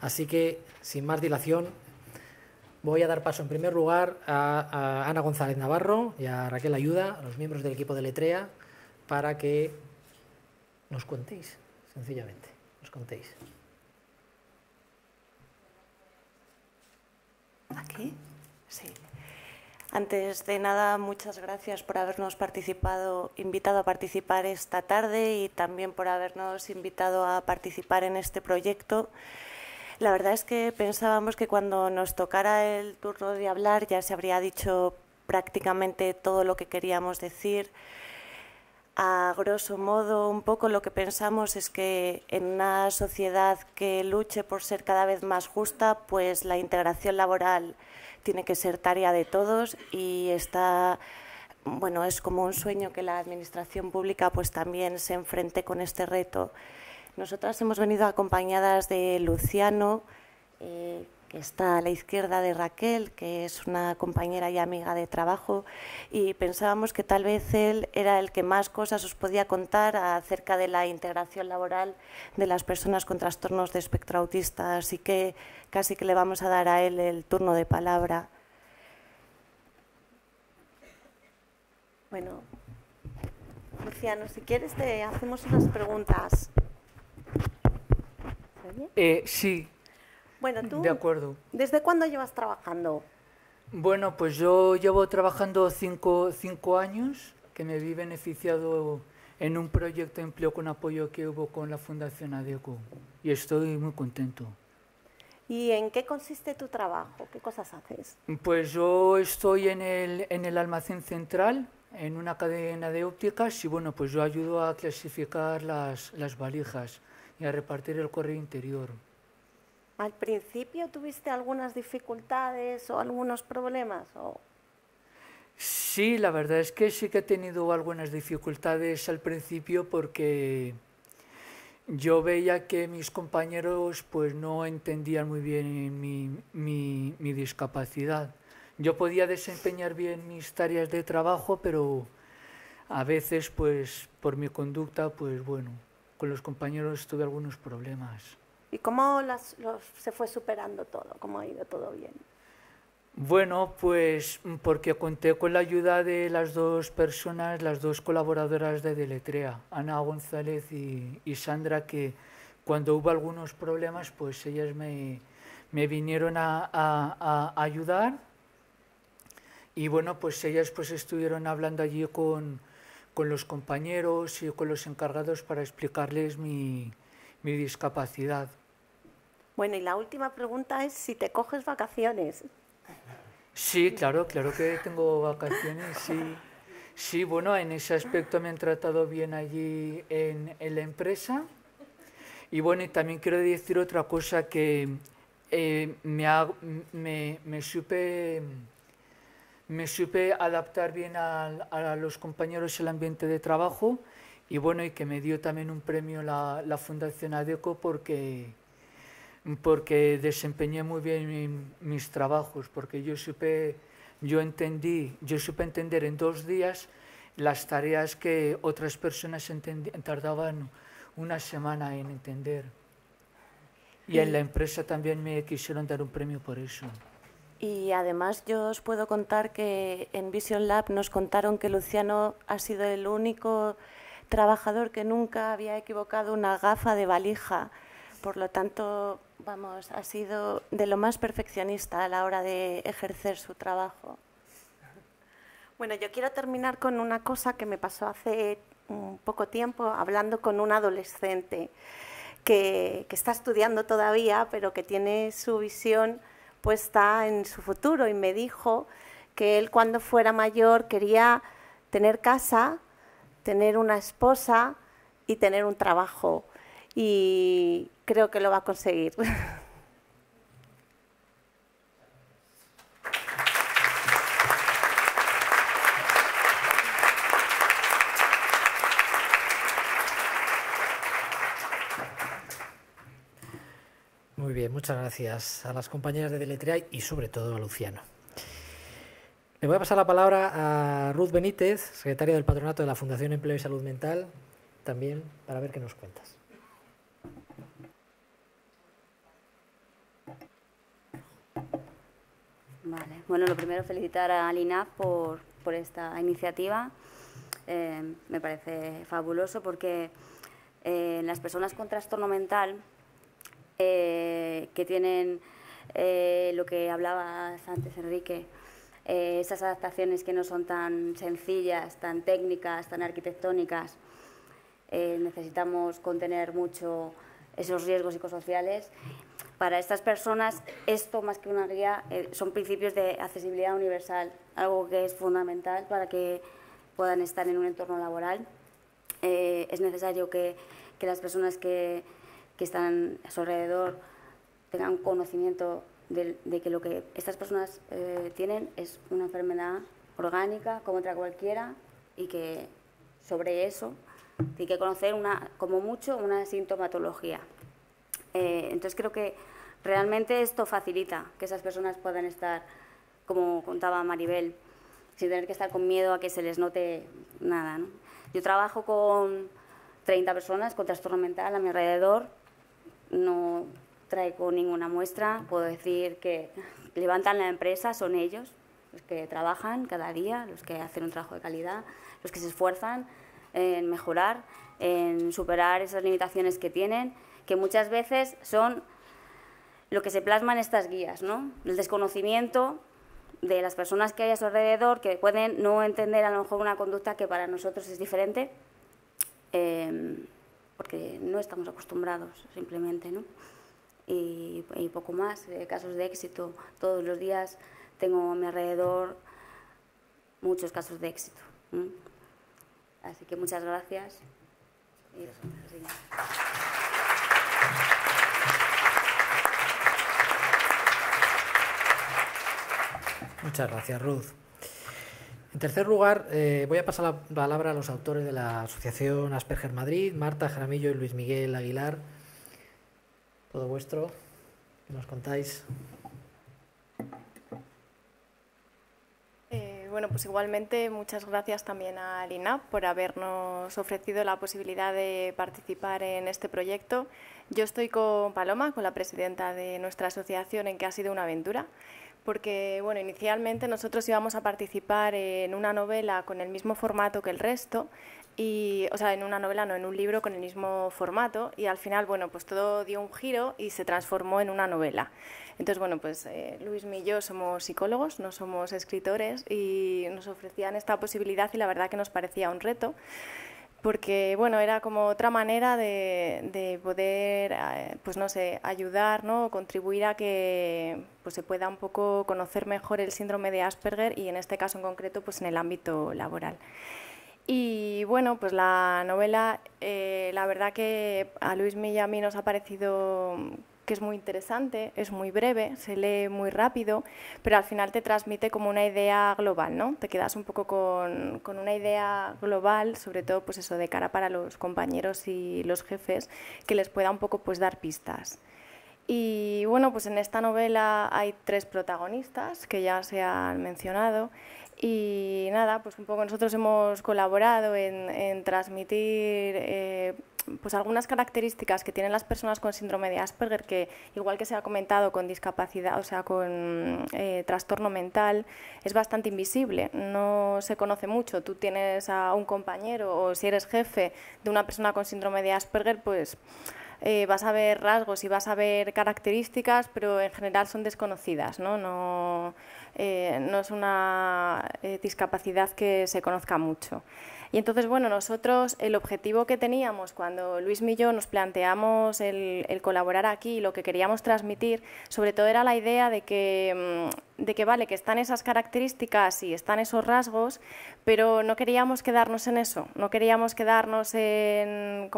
Speaker 4: así que, sin más dilación, voy a dar paso en primer lugar a Ana González Navarro y a Raquel Ayuda, a los miembros del equipo de Letrea, para que nos contéis, sencillamente, nos contéis.
Speaker 14: ¿Aquí? Sí. Antes de nada, muchas gracias por habernos invitado a participar esta tarde y también por habernos invitado a participar en este proyecto. La verdad es que pensábamos que cuando nos tocara el turno de hablar ya se habría dicho prácticamente todo lo que queríamos decir. A grosso modo, un poco lo que pensamos es que en una sociedad que luche por ser cada vez más justa, pues la integración laboral tiene que ser tarea de todos y bueno, es como un sueño que la administración pública pues también se enfrente con este reto. Nosotras hemos venido acompañadas de Luciano, que está a la izquierda de Raquel, que es una compañera y amiga de trabajo, y pensábamos que tal vez él era el que más cosas os podía contar acerca de la integración laboral de las personas con trastornos de espectro autista, así que casi que le vamos a dar a él el turno de palabra. Bueno, Luciano, si quieres te hacemos unas preguntas.
Speaker 15: Sí.
Speaker 14: Bueno, tú,
Speaker 15: de acuerdo.
Speaker 14: ¿Desde cuándo llevas trabajando?
Speaker 15: Bueno, pues yo llevo trabajando 5 años, que me vi beneficiado en un proyecto de empleo con apoyo que hubo con la Fundación ADECO y estoy muy contento.
Speaker 14: ¿Y en qué consiste tu trabajo? ¿Qué cosas haces?
Speaker 15: Pues yo estoy en el almacén central, en una cadena de ópticas y bueno, pues yo ayudo a clasificar las valijas y a repartir el correo interior.
Speaker 14: ¿Al principio tuviste algunas dificultades o algunos problemas?
Speaker 15: Sí, la verdad es que sí que he tenido algunas dificultades al principio porque yo veía que mis compañeros pues no entendían muy bien mi discapacidad. Yo podía desempeñar bien mis tareas de trabajo, pero a veces pues por mi conducta pues bueno, con los compañeros tuve algunos problemas.
Speaker 14: ¿Y cómo se fue superando todo? ¿Cómo ha ido todo bien?
Speaker 15: Bueno, pues porque conté con la ayuda de las dos personas, las dos colaboradoras de Deletrea, Ana González y Sandra, que cuando hubo algunos problemas, pues ellas me vinieron a ayudar. Y bueno, pues ellas pues estuvieron hablando allí con los compañeros y con los encargados para explicarles mi discapacidad.
Speaker 14: Bueno, y la última pregunta es si te coges vacaciones.
Speaker 15: Sí, claro que tengo vacaciones, sí. Sí, bueno, en ese aspecto me han tratado bien allí en la empresa. Y bueno, y también quiero decir otra cosa, que me supe adaptar bien a los compañeros y el ambiente de trabajo. Y bueno, y que me dio también un premio la Fundación ADECO porque desempeñé muy bien mis trabajos, porque yo supe entender en 2 días las tareas que otras personas tardaban una semana en entender. Y en la empresa también me quisieron dar un premio por eso.
Speaker 14: Y además yo os puedo contar que en Vision Lab nos contaron que Luciano ha sido el único trabajador que nunca había equivocado una gafa de valija. Por lo tanto, vamos, ha sido de lo más perfeccionista a la hora de ejercer su trabajo. Bueno, yo quiero terminar con una cosa que me pasó hace un poco tiempo hablando con un adolescente que está estudiando todavía, pero que tiene su visión puesta en su futuro, y me dijo que él cuando fuera mayor quería tener casa, tener una esposa y tener un trabajo. Y creo que lo va a conseguir.
Speaker 4: Muy bien, muchas gracias a las compañeras de Deletrea y sobre todo a Luciano. Le voy a pasar la palabra a Ruth Benítez, secretaria del Patronato de la Fundación Empleo y Salud Mental, también para ver qué nos cuentas.
Speaker 16: Vale. Bueno, lo primero, felicitar al INAP por esta iniciativa. Me parece fabuloso porque las personas con trastorno mental que tienen lo que hablabas antes, Enrique, esas adaptaciones que no son tan sencillas, tan técnicas, tan arquitectónicas, necesitamos contener mucho esos riesgos psicosociales. Para estas personas, esto más que una guía, son principios de accesibilidad universal, algo que es fundamental para que puedan estar en un entorno laboral. es necesario que las personas que están a su alrededor tengan conocimiento de que lo que estas personas tienen es una enfermedad orgánica como otra cualquiera y que sobre eso tiene que conocer como mucho una sintomatología. Entonces creo que realmente esto facilita que esas personas puedan estar, como contaba Maribel, sin tener que estar con miedo a que se les note nada, ¿no? Yo trabajo con 30 personas con trastorno mental a mi alrededor, no traigo ninguna muestra, puedo decir que levantan la empresa, son ellos los que trabajan cada día, los que hacen un trabajo de calidad, los que se esfuerzan en mejorar, en superar esas limitaciones que tienen, que muchas veces son lo que se plasma en estas guías, ¿no? El desconocimiento de las personas que hay a su alrededor, que pueden no entender a lo mejor una conducta que para nosotros es diferente, porque no estamos acostumbrados simplemente, ¿no? Y poco más, casos de éxito. Todos los días tengo a mi alrededor muchos casos de éxito. Así que muchas gracias.
Speaker 4: Muchas gracias, Ruth. En tercer lugar, voy a pasar la palabra a los autores de la Asociación Asperger Madrid, Marta Jaramillo y Luis Miguel Aguilar. Todo vuestro, ¿qué nos contáis?
Speaker 17: Bueno, pues igualmente muchas gracias también al INAP por habernos ofrecido la posibilidad de participar en este proyecto. Yo estoy con Paloma, con la presidenta de nuestra asociación, en que ha sido una aventura, porque bueno, inicialmente nosotros íbamos a participar en una novela con el mismo formato que el resto, o sea, en una novela, no, en un libro con el mismo formato, y al final, bueno, pues todo dio un giro y se transformó en una novela. Entonces, bueno, pues Luis y yo somos psicólogos, no somos escritores, y nos ofrecían esta posibilidad y la verdad que nos parecía un reto, porque, bueno, era como otra manera de poder, pues no sé, ayudar, ¿no?, o contribuir a que pues, se pueda un poco conocer mejor el síndrome de Asperger y en este caso en concreto, pues en el ámbito laboral. Y bueno, pues la novela, la verdad que a Luis y a mí nos ha parecido que es muy interesante, es muy breve, se lee muy rápido, pero al final te transmite como una idea global, ¿no? Te quedas un poco con una idea global, sobre todo pues eso, de cara para los compañeros y los jefes, que les pueda un poco pues dar pistas. Y bueno, pues en esta novela hay 3 protagonistas que ya se han mencionado. Y nada, pues un poco nosotros hemos colaborado en transmitir pues algunas características que tienen las personas con síndrome de Asperger, que igual que se ha comentado con discapacidad, o sea, con trastorno mental, es bastante invisible, no se conoce mucho. Tú tienes a un compañero o si eres jefe de una persona con síndrome de Asperger, pues vas a ver rasgos y vas a ver características, pero en general son desconocidas, ¿no? No es una discapacidad que se conozca mucho. Y entonces, bueno, nosotros el objetivo que teníamos cuando Luis y yo nos planteamos el colaborar aquí, lo que queríamos transmitir, sobre todo era la idea de que vale, que están esas características y están esos rasgos, pero no queríamos quedarnos en eso, no queríamos quedarnos en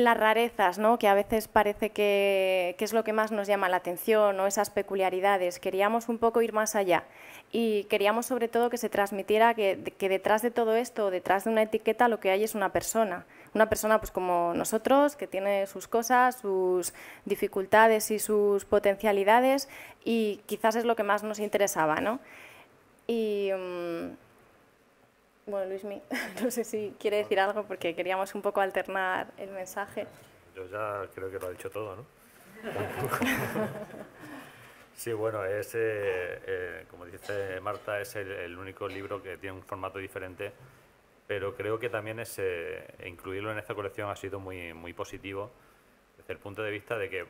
Speaker 17: las rarezas, ¿no?, que a veces parece que es lo que más nos llama la atención, o esas peculiaridades. Queríamos un poco ir más allá y queríamos sobre todo que se transmitiera que detrás de todo esto, detrás de una etiqueta, lo que hay es una persona pues como nosotros, que tiene sus cosas, sus dificultades y sus potencialidades, y quizás es lo que más nos interesaba, ¿no? Y bueno, Luismi, no sé si quiere decir algo porque queríamos un poco alternar el mensaje.
Speaker 18: Yo ya creo que lo ha dicho todo, ¿no? Sí, bueno, como dice Marta, es el único libro que tiene un formato diferente, pero creo que también incluirlo en esta colección ha sido muy, muy positivo desde el punto de vista de que,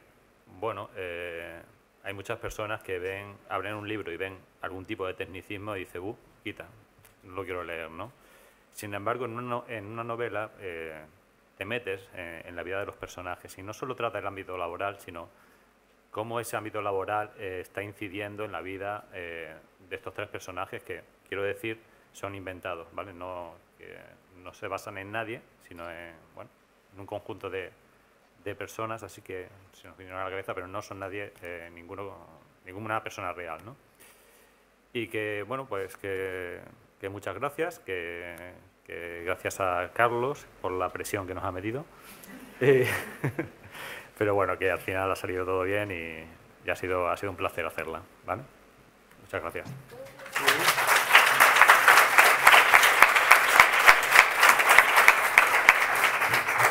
Speaker 18: bueno, hay muchas personas que abren un libro y ven algún tipo de tecnicismo y dicen, quita. No lo quiero leer, ¿no? Sin embargo, en una novela te metes en la vida de los personajes y no solo trata el ámbito laboral, sino cómo ese ámbito laboral está incidiendo en la vida de estos 3 personajes que, quiero decir, son inventados, ¿vale? No que no se basan en nadie, sino en un conjunto de personas, así que se nos vinieron a la cabeza, pero no son nadie, ninguna persona real, ¿no? Y que, bueno, pues que muchas gracias, que gracias a Carlos por la presión que nos ha metido. Pero bueno, que al final ha salido todo bien y ha sido un placer hacerla, ¿vale? Muchas gracias.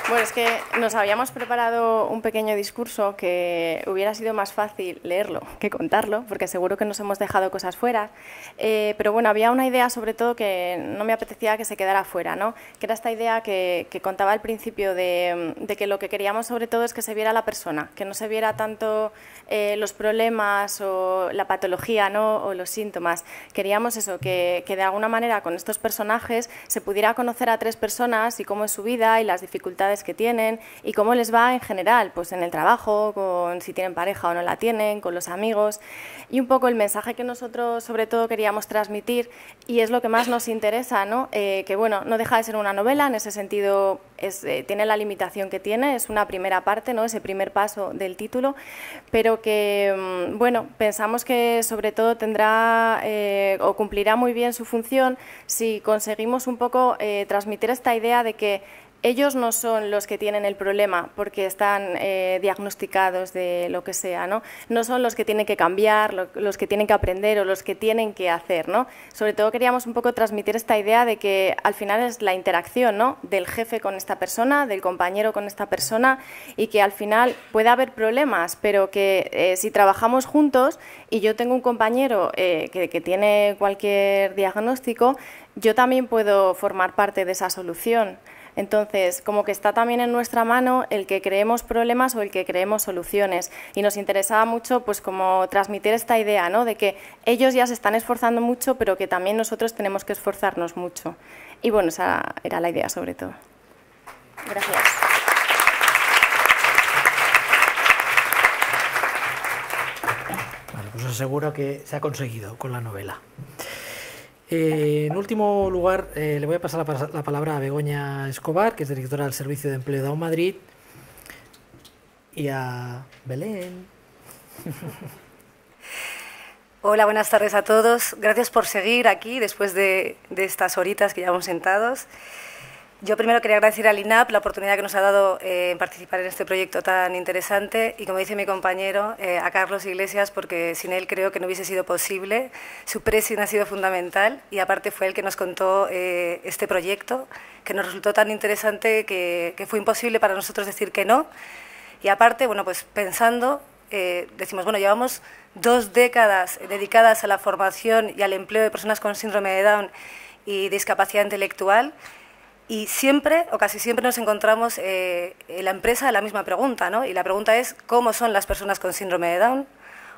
Speaker 17: Bueno, es que nos habíamos preparado un pequeño discurso que hubiera sido más fácil leerlo que contarlo, porque seguro que nos hemos dejado cosas fuera. Pero bueno, había una idea sobre todo que no me apetecía que se quedara fuera, ¿no? Que era esta idea que contaba al principio de que lo que queríamos sobre todo es que se viera la persona, que no se viera tanto los problemas o la patología, ¿no? O los síntomas. Queríamos eso, que de alguna manera con estos personajes se pudiera conocer a 3 personas y cómo es su vida y las dificultades que tienen y cómo les va en general, pues en el trabajo, con si tienen pareja o no la tienen, con los amigos, y un poco el mensaje que nosotros sobre todo queríamos transmitir, y es lo que más nos interesa, ¿no? Que bueno, no deja de ser una novela, en ese sentido tiene la limitación que tiene, es una primera parte, ¿no? Ese primer paso del título, pero que bueno, pensamos que sobre todo tendrá o cumplirá muy bien su función si conseguimos un poco transmitir esta idea de que ellos no son los que tienen el problema porque están diagnosticados de lo que sea, ¿no? No son los que tienen que cambiar, los que tienen que aprender o los que tienen que hacer, ¿no? Sobre todo queríamos un poco transmitir esta idea de que al final es la interacción, ¿no? Del jefe con esta persona, del compañero con esta persona, y que al final puede haber problemas, pero que si trabajamos juntos y yo tengo un compañero que tiene cualquier diagnóstico, yo también puedo formar parte de esa solución. Entonces, como que está también en nuestra mano el que creemos problemas o el que creemos soluciones. Y nos interesaba mucho pues como transmitir esta idea, ¿no? De que ellos ya se están esforzando mucho, pero que también nosotros tenemos que esforzarnos mucho. Y bueno, esa era la idea sobre todo. Gracias.
Speaker 4: Vale, pues os aseguro que se ha conseguido con la novela. En último lugar, le voy a pasar la palabra a Begoña Escobar, que es directora del Servicio de Empleo de Madrid, y a Belén.
Speaker 19: Hola, buenas tardes a todos. Gracias por seguir aquí después de estas horitas que llevamos sentados. Yo primero quería agradecer al INAP la oportunidad que nos ha dado en participar en este proyecto tan interesante y, como dice mi compañero, a Carlos Iglesias, porque sin él creo que no hubiese sido posible. Su presión ha sido fundamental y aparte fue él que nos contó este proyecto, que nos resultó tan interesante que fue imposible para nosotros decir que no. Y aparte, bueno, pues pensando, decimos, bueno, llevamos 2 décadas dedicadas a la formación y al empleo de personas con síndrome de Down y discapacidad intelectual, y siempre, o casi siempre, nos encontramos en la empresa la misma pregunta, ¿no? Y la pregunta es, ¿cómo son las personas con síndrome de Down?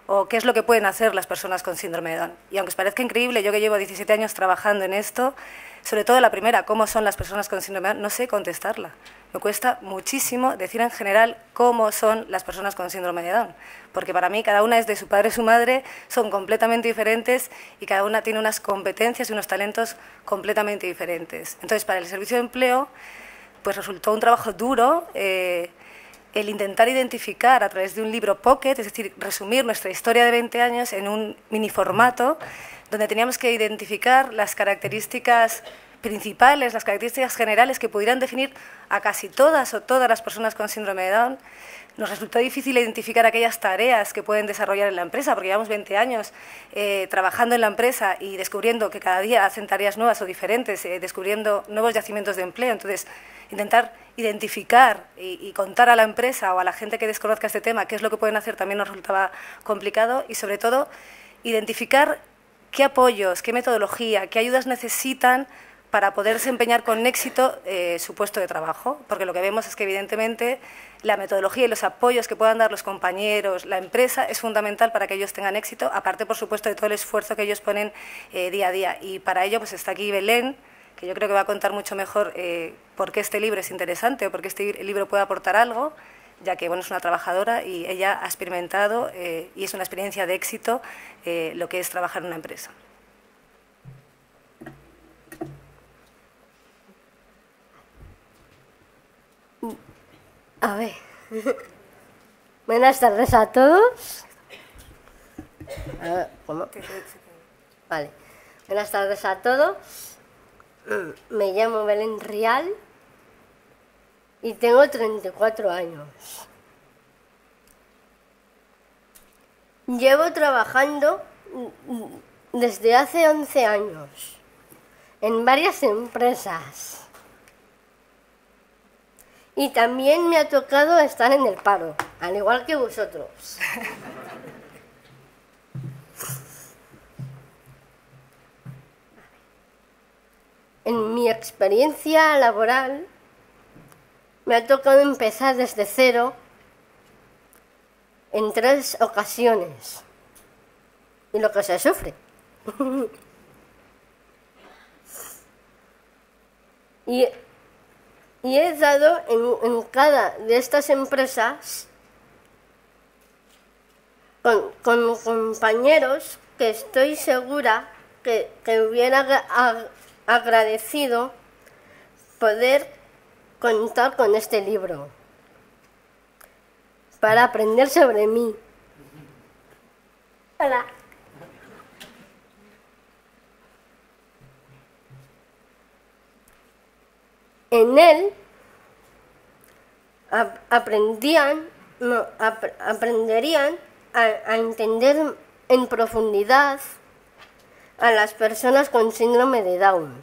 Speaker 19: ¿O qué es lo que pueden hacer las personas con síndrome de Down? Y aunque os parezca increíble, yo que llevo 17 años trabajando en esto, sobre todo la primera, ¿cómo son las personas con síndrome de Down? No sé contestarla. Me cuesta muchísimo decir en general cómo son las personas con síndrome de Down, porque para mí cada una es de su padre y su madre, son completamente diferentes y cada una tiene unas competencias y unos talentos completamente diferentes. Entonces, para el Servicio de Empleo, pues resultó un trabajo duro el intentar identificar a través de un libro pocket, es decir, resumir nuestra historia de 20 años en un mini formato, donde teníamos que identificar las características principales, las características generales que pudieran definir a casi todas o todas las personas con síndrome de Down. Nos resultó difícil identificar aquellas tareas que pueden desarrollar en la empresa, porque llevamos 20 años trabajando en la empresa y descubriendo que cada día hacen tareas nuevas o diferentes, descubriendo nuevos yacimientos de empleo. Entonces, intentar identificar y contar a la empresa o a la gente que desconozca este tema qué es lo que pueden hacer también nos resultaba complicado, y sobre todo identificar qué apoyos, qué metodología, qué ayudas necesitan para poder desempeñar con éxito su puesto de trabajo, porque lo que vemos es que evidentemente la metodología y los apoyos que puedan dar los compañeros, la empresa, es fundamental para que ellos tengan éxito, aparte, por supuesto, de todo el esfuerzo que ellos ponen día a día. Y para ello pues está aquí Belén, que yo creo que va a contar mucho mejor por qué este libro es interesante o por qué este libro puede aportar algo, ya que bueno, es una trabajadora y ella ha experimentado y es una experiencia de éxito lo que es trabajar en una empresa.
Speaker 11: A ver. Buenas tardes a todos. ¿Cómo? Vale. Buenas tardes a todos. Me llamo Belén Rial y tengo 34 años. Llevo trabajando desde hace 11 años en varias empresas. Y también me ha tocado estar en el paro, al igual que vosotros. En mi experiencia laboral me ha tocado empezar desde cero en 3 ocasiones. Y lo que se sufre. Y he dado en cada de estas empresas con compañeros que estoy segura que hubiera agradecido poder contar con este libro para aprender sobre mí. Hola. En él aprenderían a entender en profundidad a las personas con síndrome de Down.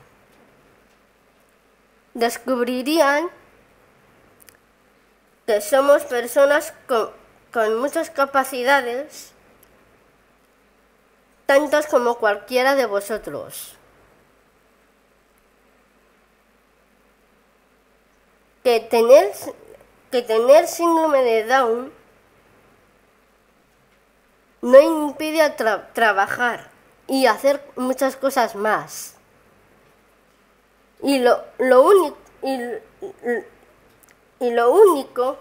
Speaker 11: Descubrirían que somos personas con muchas capacidades, tantas como cualquiera de vosotros. Que tener síndrome de Down no impide trabajar y hacer muchas cosas más. Y lo único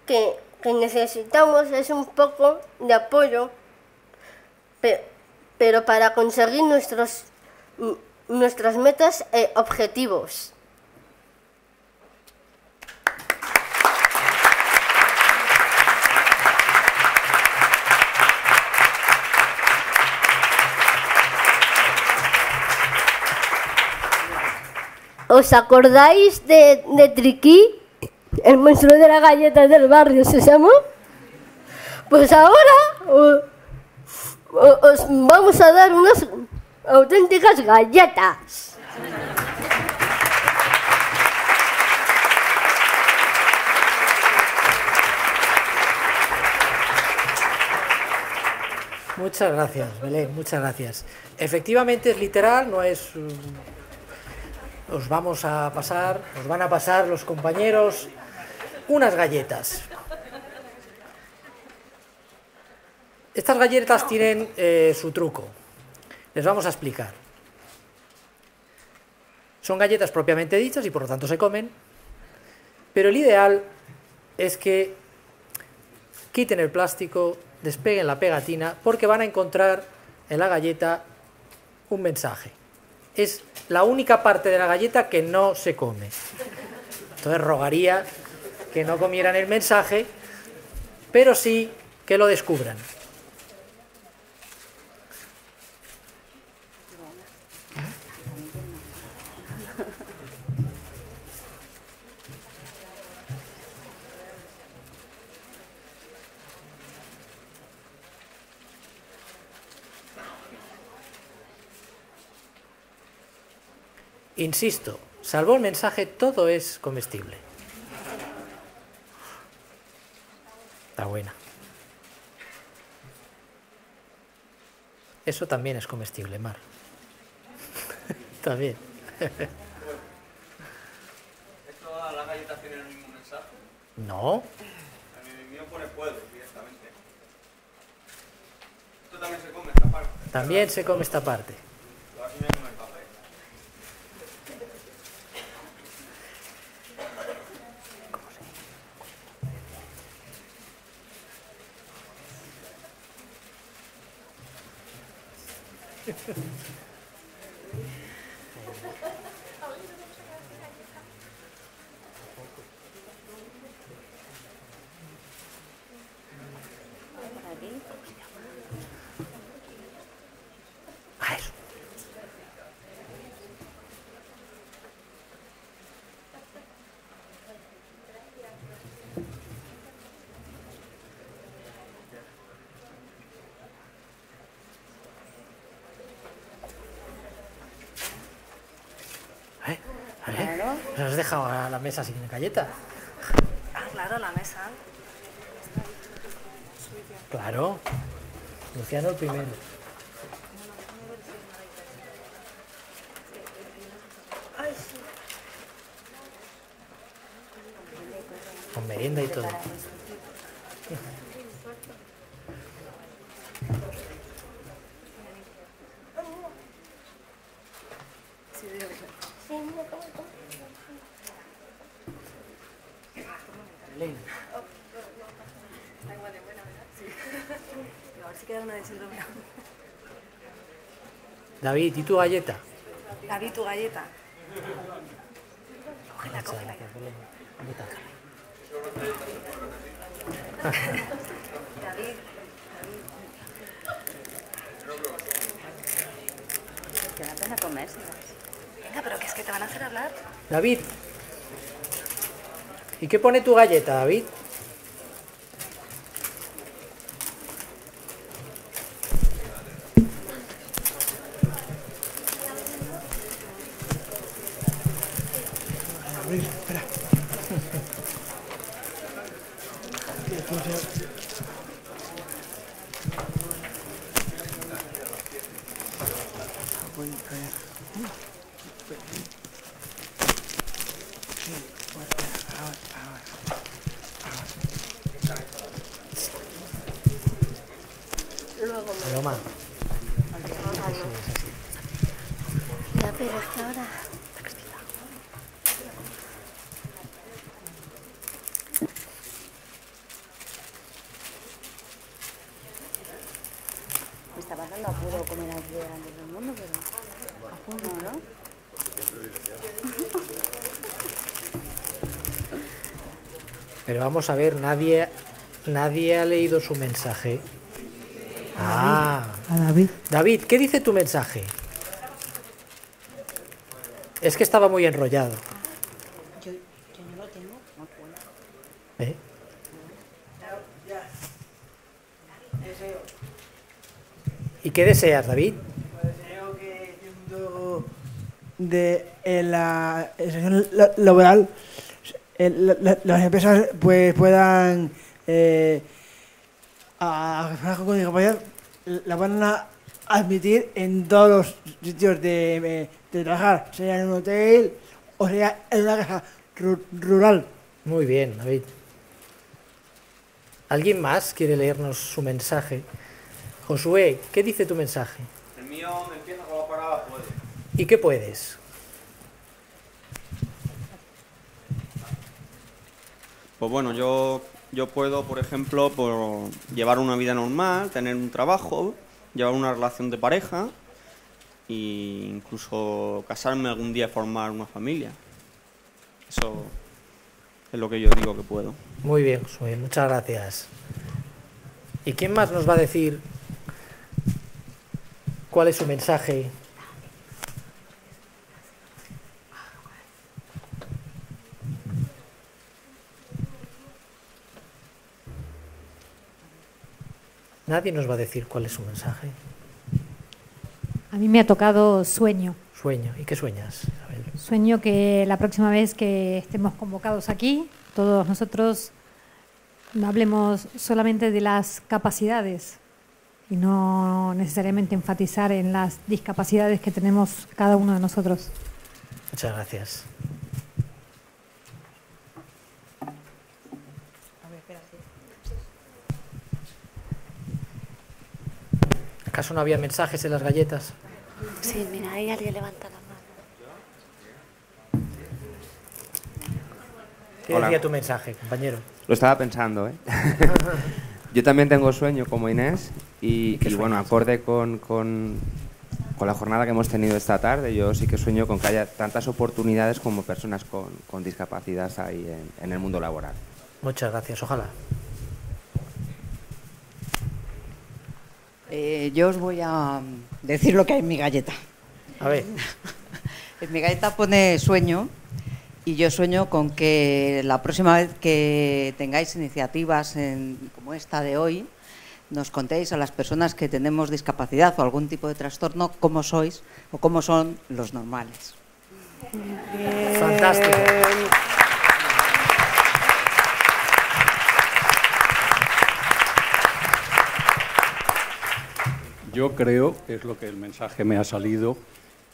Speaker 11: que necesitamos es un poco de apoyo, pero para conseguir nuestras metas y objetivos. ¿Os acordáis de Triqui, el monstruo de las galletas del barrio Sésamo? Pues ahora os vamos a dar unas auténticas galletas.
Speaker 4: Muchas gracias, Belén, muchas gracias. Efectivamente es literal, no es... Os van a pasar los compañeros unas galletas. Estas galletas tienen su truco. Les vamos a explicar. Son galletas propiamente dichas y por lo tanto se comen, pero el ideal es que quiten el plástico, despeguen la pegatina, porque van a encontrar en la galleta un mensaje. Es la única parte de la galleta que no se come. Entonces rogaría que no comieran el mensaje, pero sí que lo descubran. Insisto, salvo el mensaje, todo es comestible. Está buena. Eso también es comestible, Mar. También.
Speaker 20: ¿Todas las galletas tienen el mismo mensaje?
Speaker 4: No.
Speaker 20: El mío pone puedo directamente. Esto también se come esta parte.
Speaker 4: También se come esta parte. Nos has dejado a la mesa sin galleta.
Speaker 19: Ah, claro, la mesa.
Speaker 4: Claro. Luciano el primero.
Speaker 19: Ay, sí.
Speaker 4: Con merienda y todo. Elena.
Speaker 19: A ver si queda una de síndrome.
Speaker 4: David, ¿y tu galleta?
Speaker 19: David, tu galleta. Cógela, cógela. David.
Speaker 16: Que da pena comérselas.
Speaker 19: Venga, pero que es que te van a hacer hablar.
Speaker 4: David. ¿Y qué pone tu galleta, David?
Speaker 10: Espera.
Speaker 4: Paloma.
Speaker 11: Ya, pero es que ahora...
Speaker 16: Me estaba dando apuro comer aquí delante de todo el mundo, pero... Apuro, ¿no?
Speaker 4: Pero vamos a ver, nadie ha leído su mensaje. Ah,
Speaker 10: A David.
Speaker 4: David, ¿qué dice tu mensaje? Es que estaba muy enrollado.
Speaker 16: Yo no lo tengo.
Speaker 4: ¿Eh? ¿Y qué deseas, David?
Speaker 10: Deseo que el mundo de la situación laboral, las empresas pues puedan a personas con discapacidad la van a admitir en todos los sitios de trabajar, sea en un hotel o sea en una casa rural.
Speaker 4: Muy bien, David. ¿Alguien más quiere leernos su mensaje? Josué, ¿qué dice tu mensaje?
Speaker 20: El mío me empieza con la palabra puede.
Speaker 4: ¿Y qué puedes?
Speaker 20: Pues bueno, yo puedo, por ejemplo, por llevar una vida normal, tener un trabajo, llevar una relación de pareja e incluso casarme algún día y formar una familia. Eso es lo que yo digo que puedo.
Speaker 4: Muy bien, Josué, muchas gracias. ¿Y quién más nos va a decir cuál es su mensaje? Nadie nos va a decir cuál es su mensaje.
Speaker 5: A mí me ha tocado sueño.
Speaker 4: Sueño. ¿Y qué sueñas, Isabel?
Speaker 5: Sueño que la próxima vez que estemos convocados aquí, todos nosotros hablemos solamente de las capacidades y no necesariamente enfatizar en las discapacidades que tenemos cada uno de nosotros.
Speaker 4: Muchas gracias. ¿Acaso no había mensajes en las galletas?
Speaker 14: Sí, mira, ahí alguien levanta la mano.
Speaker 4: ¿Qué decía tu mensaje, compañero?
Speaker 21: Lo estaba pensando, ¿eh? Yo también tengo sueño como Inés y bueno, acorde con la jornada que hemos tenido esta tarde, yo sí que sueño con que haya tantas oportunidades como personas con discapacidad ahí en el mundo laboral.
Speaker 4: Muchas gracias, ojalá.
Speaker 22: Yo os voy a decir lo que hay en mi galleta.
Speaker 4: A ver.
Speaker 22: En mi galleta pone sueño y yo sueño con que la próxima vez que tengáis iniciativas como esta de hoy, nos contéis a las personas que tenemos discapacidad o algún tipo de trastorno cómo sois o cómo son los normales.
Speaker 4: Bien. Fantástico.
Speaker 1: Yo creo, es lo que el mensaje me ha salido,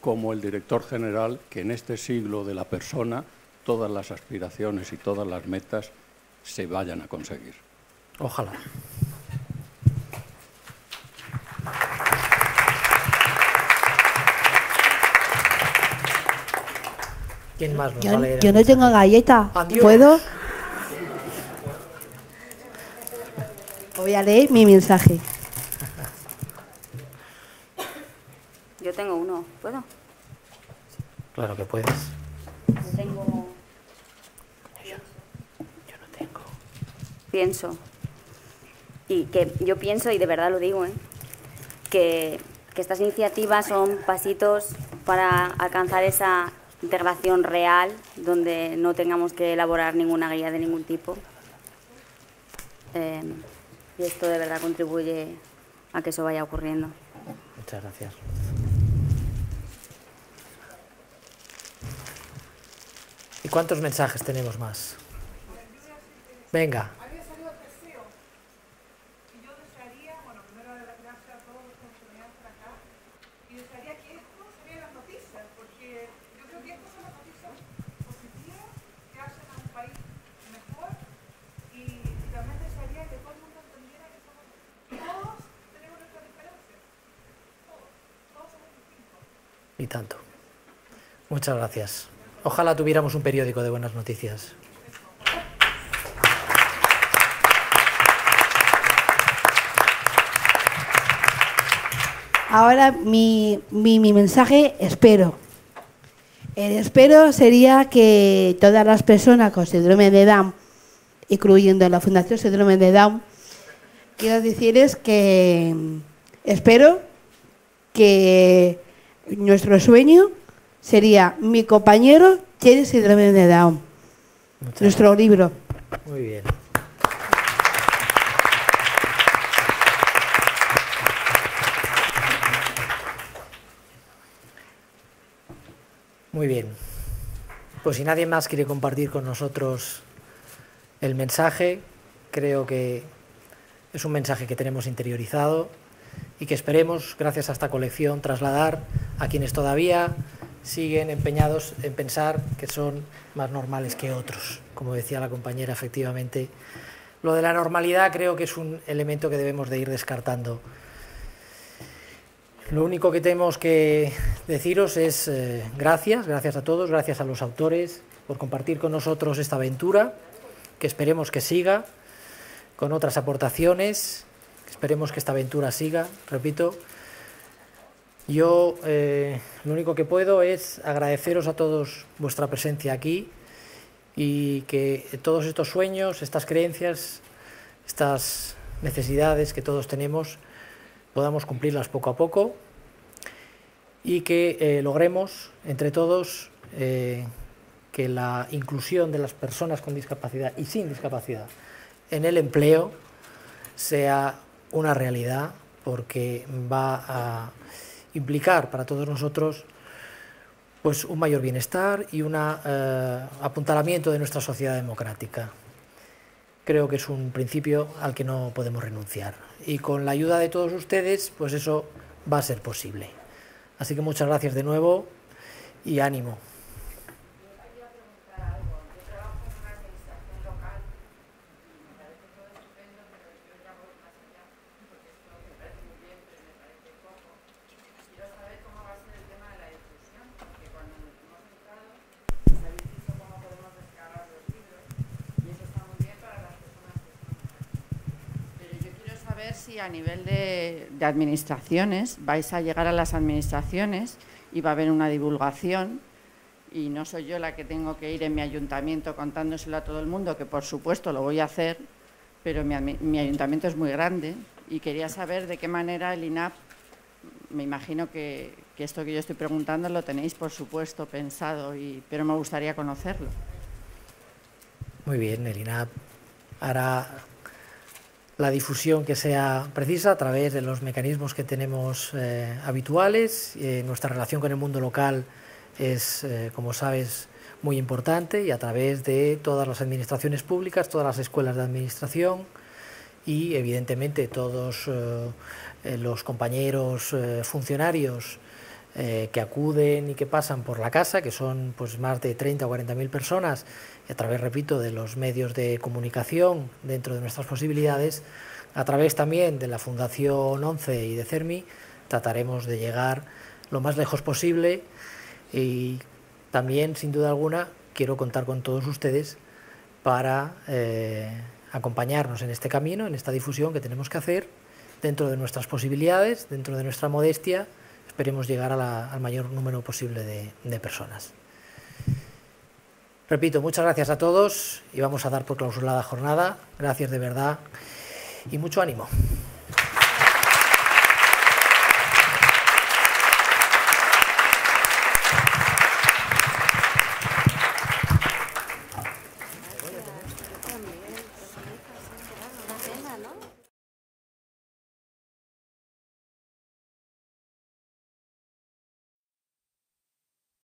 Speaker 1: como el director general, que en este siglo de la persona todas las aspiraciones y todas las metas se vayan a conseguir.
Speaker 4: Ojalá. ¿Quién más nos va a leer?
Speaker 12: Yo no tengo galleta.
Speaker 4: Adiós.
Speaker 12: ¿Puedo? Voy a leer mi mensaje.
Speaker 16: Yo tengo uno, ¿puedo?
Speaker 4: Claro que puedes.
Speaker 16: Yo tengo...
Speaker 4: Yo no tengo.
Speaker 16: Pienso, y que yo pienso, y de verdad lo digo, que estas iniciativas son pasitos para alcanzar esa integración real, donde no tengamos que elaborar ninguna guía de ningún tipo. Y esto de verdad contribuye a que eso vaya ocurriendo.
Speaker 4: Muchas gracias. ¿Y cuántos mensajes tenemos más? Venga. Y tanto. Muchas gracias. Ojalá tuviéramos un periódico de buenas noticias.
Speaker 12: Ahora mi mensaje, espero. El espero sería que todas las personas con síndrome de Down, incluyendo la Fundación Síndrome de Down, quiero decirles que espero que nuestro sueño sería Mi compañero tiene síndrome de Down. Nuestro libro.
Speaker 4: Muy bien. Muy bien. Pues si nadie más quiere compartir con nosotros el mensaje, creo que es un mensaje que tenemos interiorizado y que esperemos, gracias a esta colección, trasladar a quienes todavía siguen empeñados en pensar que son más normales que otros. Como decía la compañera, efectivamente, lo de la normalidad creo que es un elemento que debemos de ir descartando. Lo único que tenemos que deciros es gracias a todos, gracias a los autores por compartir con nosotros esta aventura, que esperemos que siga con otras aportaciones, esperemos que esta aventura siga, repito. Yo lo único que puedo es agradeceros a todos vuestra presencia aquí y que todos estos sueños, estas creencias, estas necesidades que todos tenemos, podamos cumplirlas poco a poco y que logremos entre todos que la inclusión de las personas con discapacidad y sin discapacidad en el empleo sea una realidad, porque va a implicar para todos nosotros pues un mayor bienestar y un apuntalamiento de nuestra sociedad democrática. Creo que es un principio al que no podemos renunciar y con la ayuda de todos ustedes pues eso va a ser posible. Así que muchas gracias de nuevo y ánimo.
Speaker 2: Si a nivel de administraciones vais a llegar a las administraciones y va a haber una divulgación, y no soy yo la que tengo que ir en mi ayuntamiento contándoselo a todo el mundo, que por supuesto lo voy a hacer, pero mi ayuntamiento es muy grande y quería saber de qué manera el INAP, me imagino que esto que yo estoy preguntando lo tenéis por supuesto pensado, pero me gustaría conocerlo.
Speaker 4: Muy bien, el INAP hará la difusión que sea precisa a través de los mecanismos que tenemos habituales. Nuestra relación con el mundo local es, como sabes, muy importante, y a través de todas las administraciones públicas, todas las escuelas de administración y evidentemente todos los compañeros funcionarios que acuden y que pasan por la casa, que son pues más de 30 o 40.000 personas, y a través, repito, de los medios de comunicación dentro de nuestras posibilidades, a través también de la Fundación 11 y de CERMI, trataremos de llegar lo más lejos posible. Y también, sin duda alguna, quiero contar con todos ustedes para acompañarnos en este camino, en esta difusión que tenemos que hacer dentro de nuestras posibilidades, dentro de nuestra modestia. Esperemos llegar al mayor número posible de personas. Repito, muchas gracias a todos y vamos a dar por clausurada la jornada. Gracias de verdad y mucho ánimo.
Speaker 16: ¿No?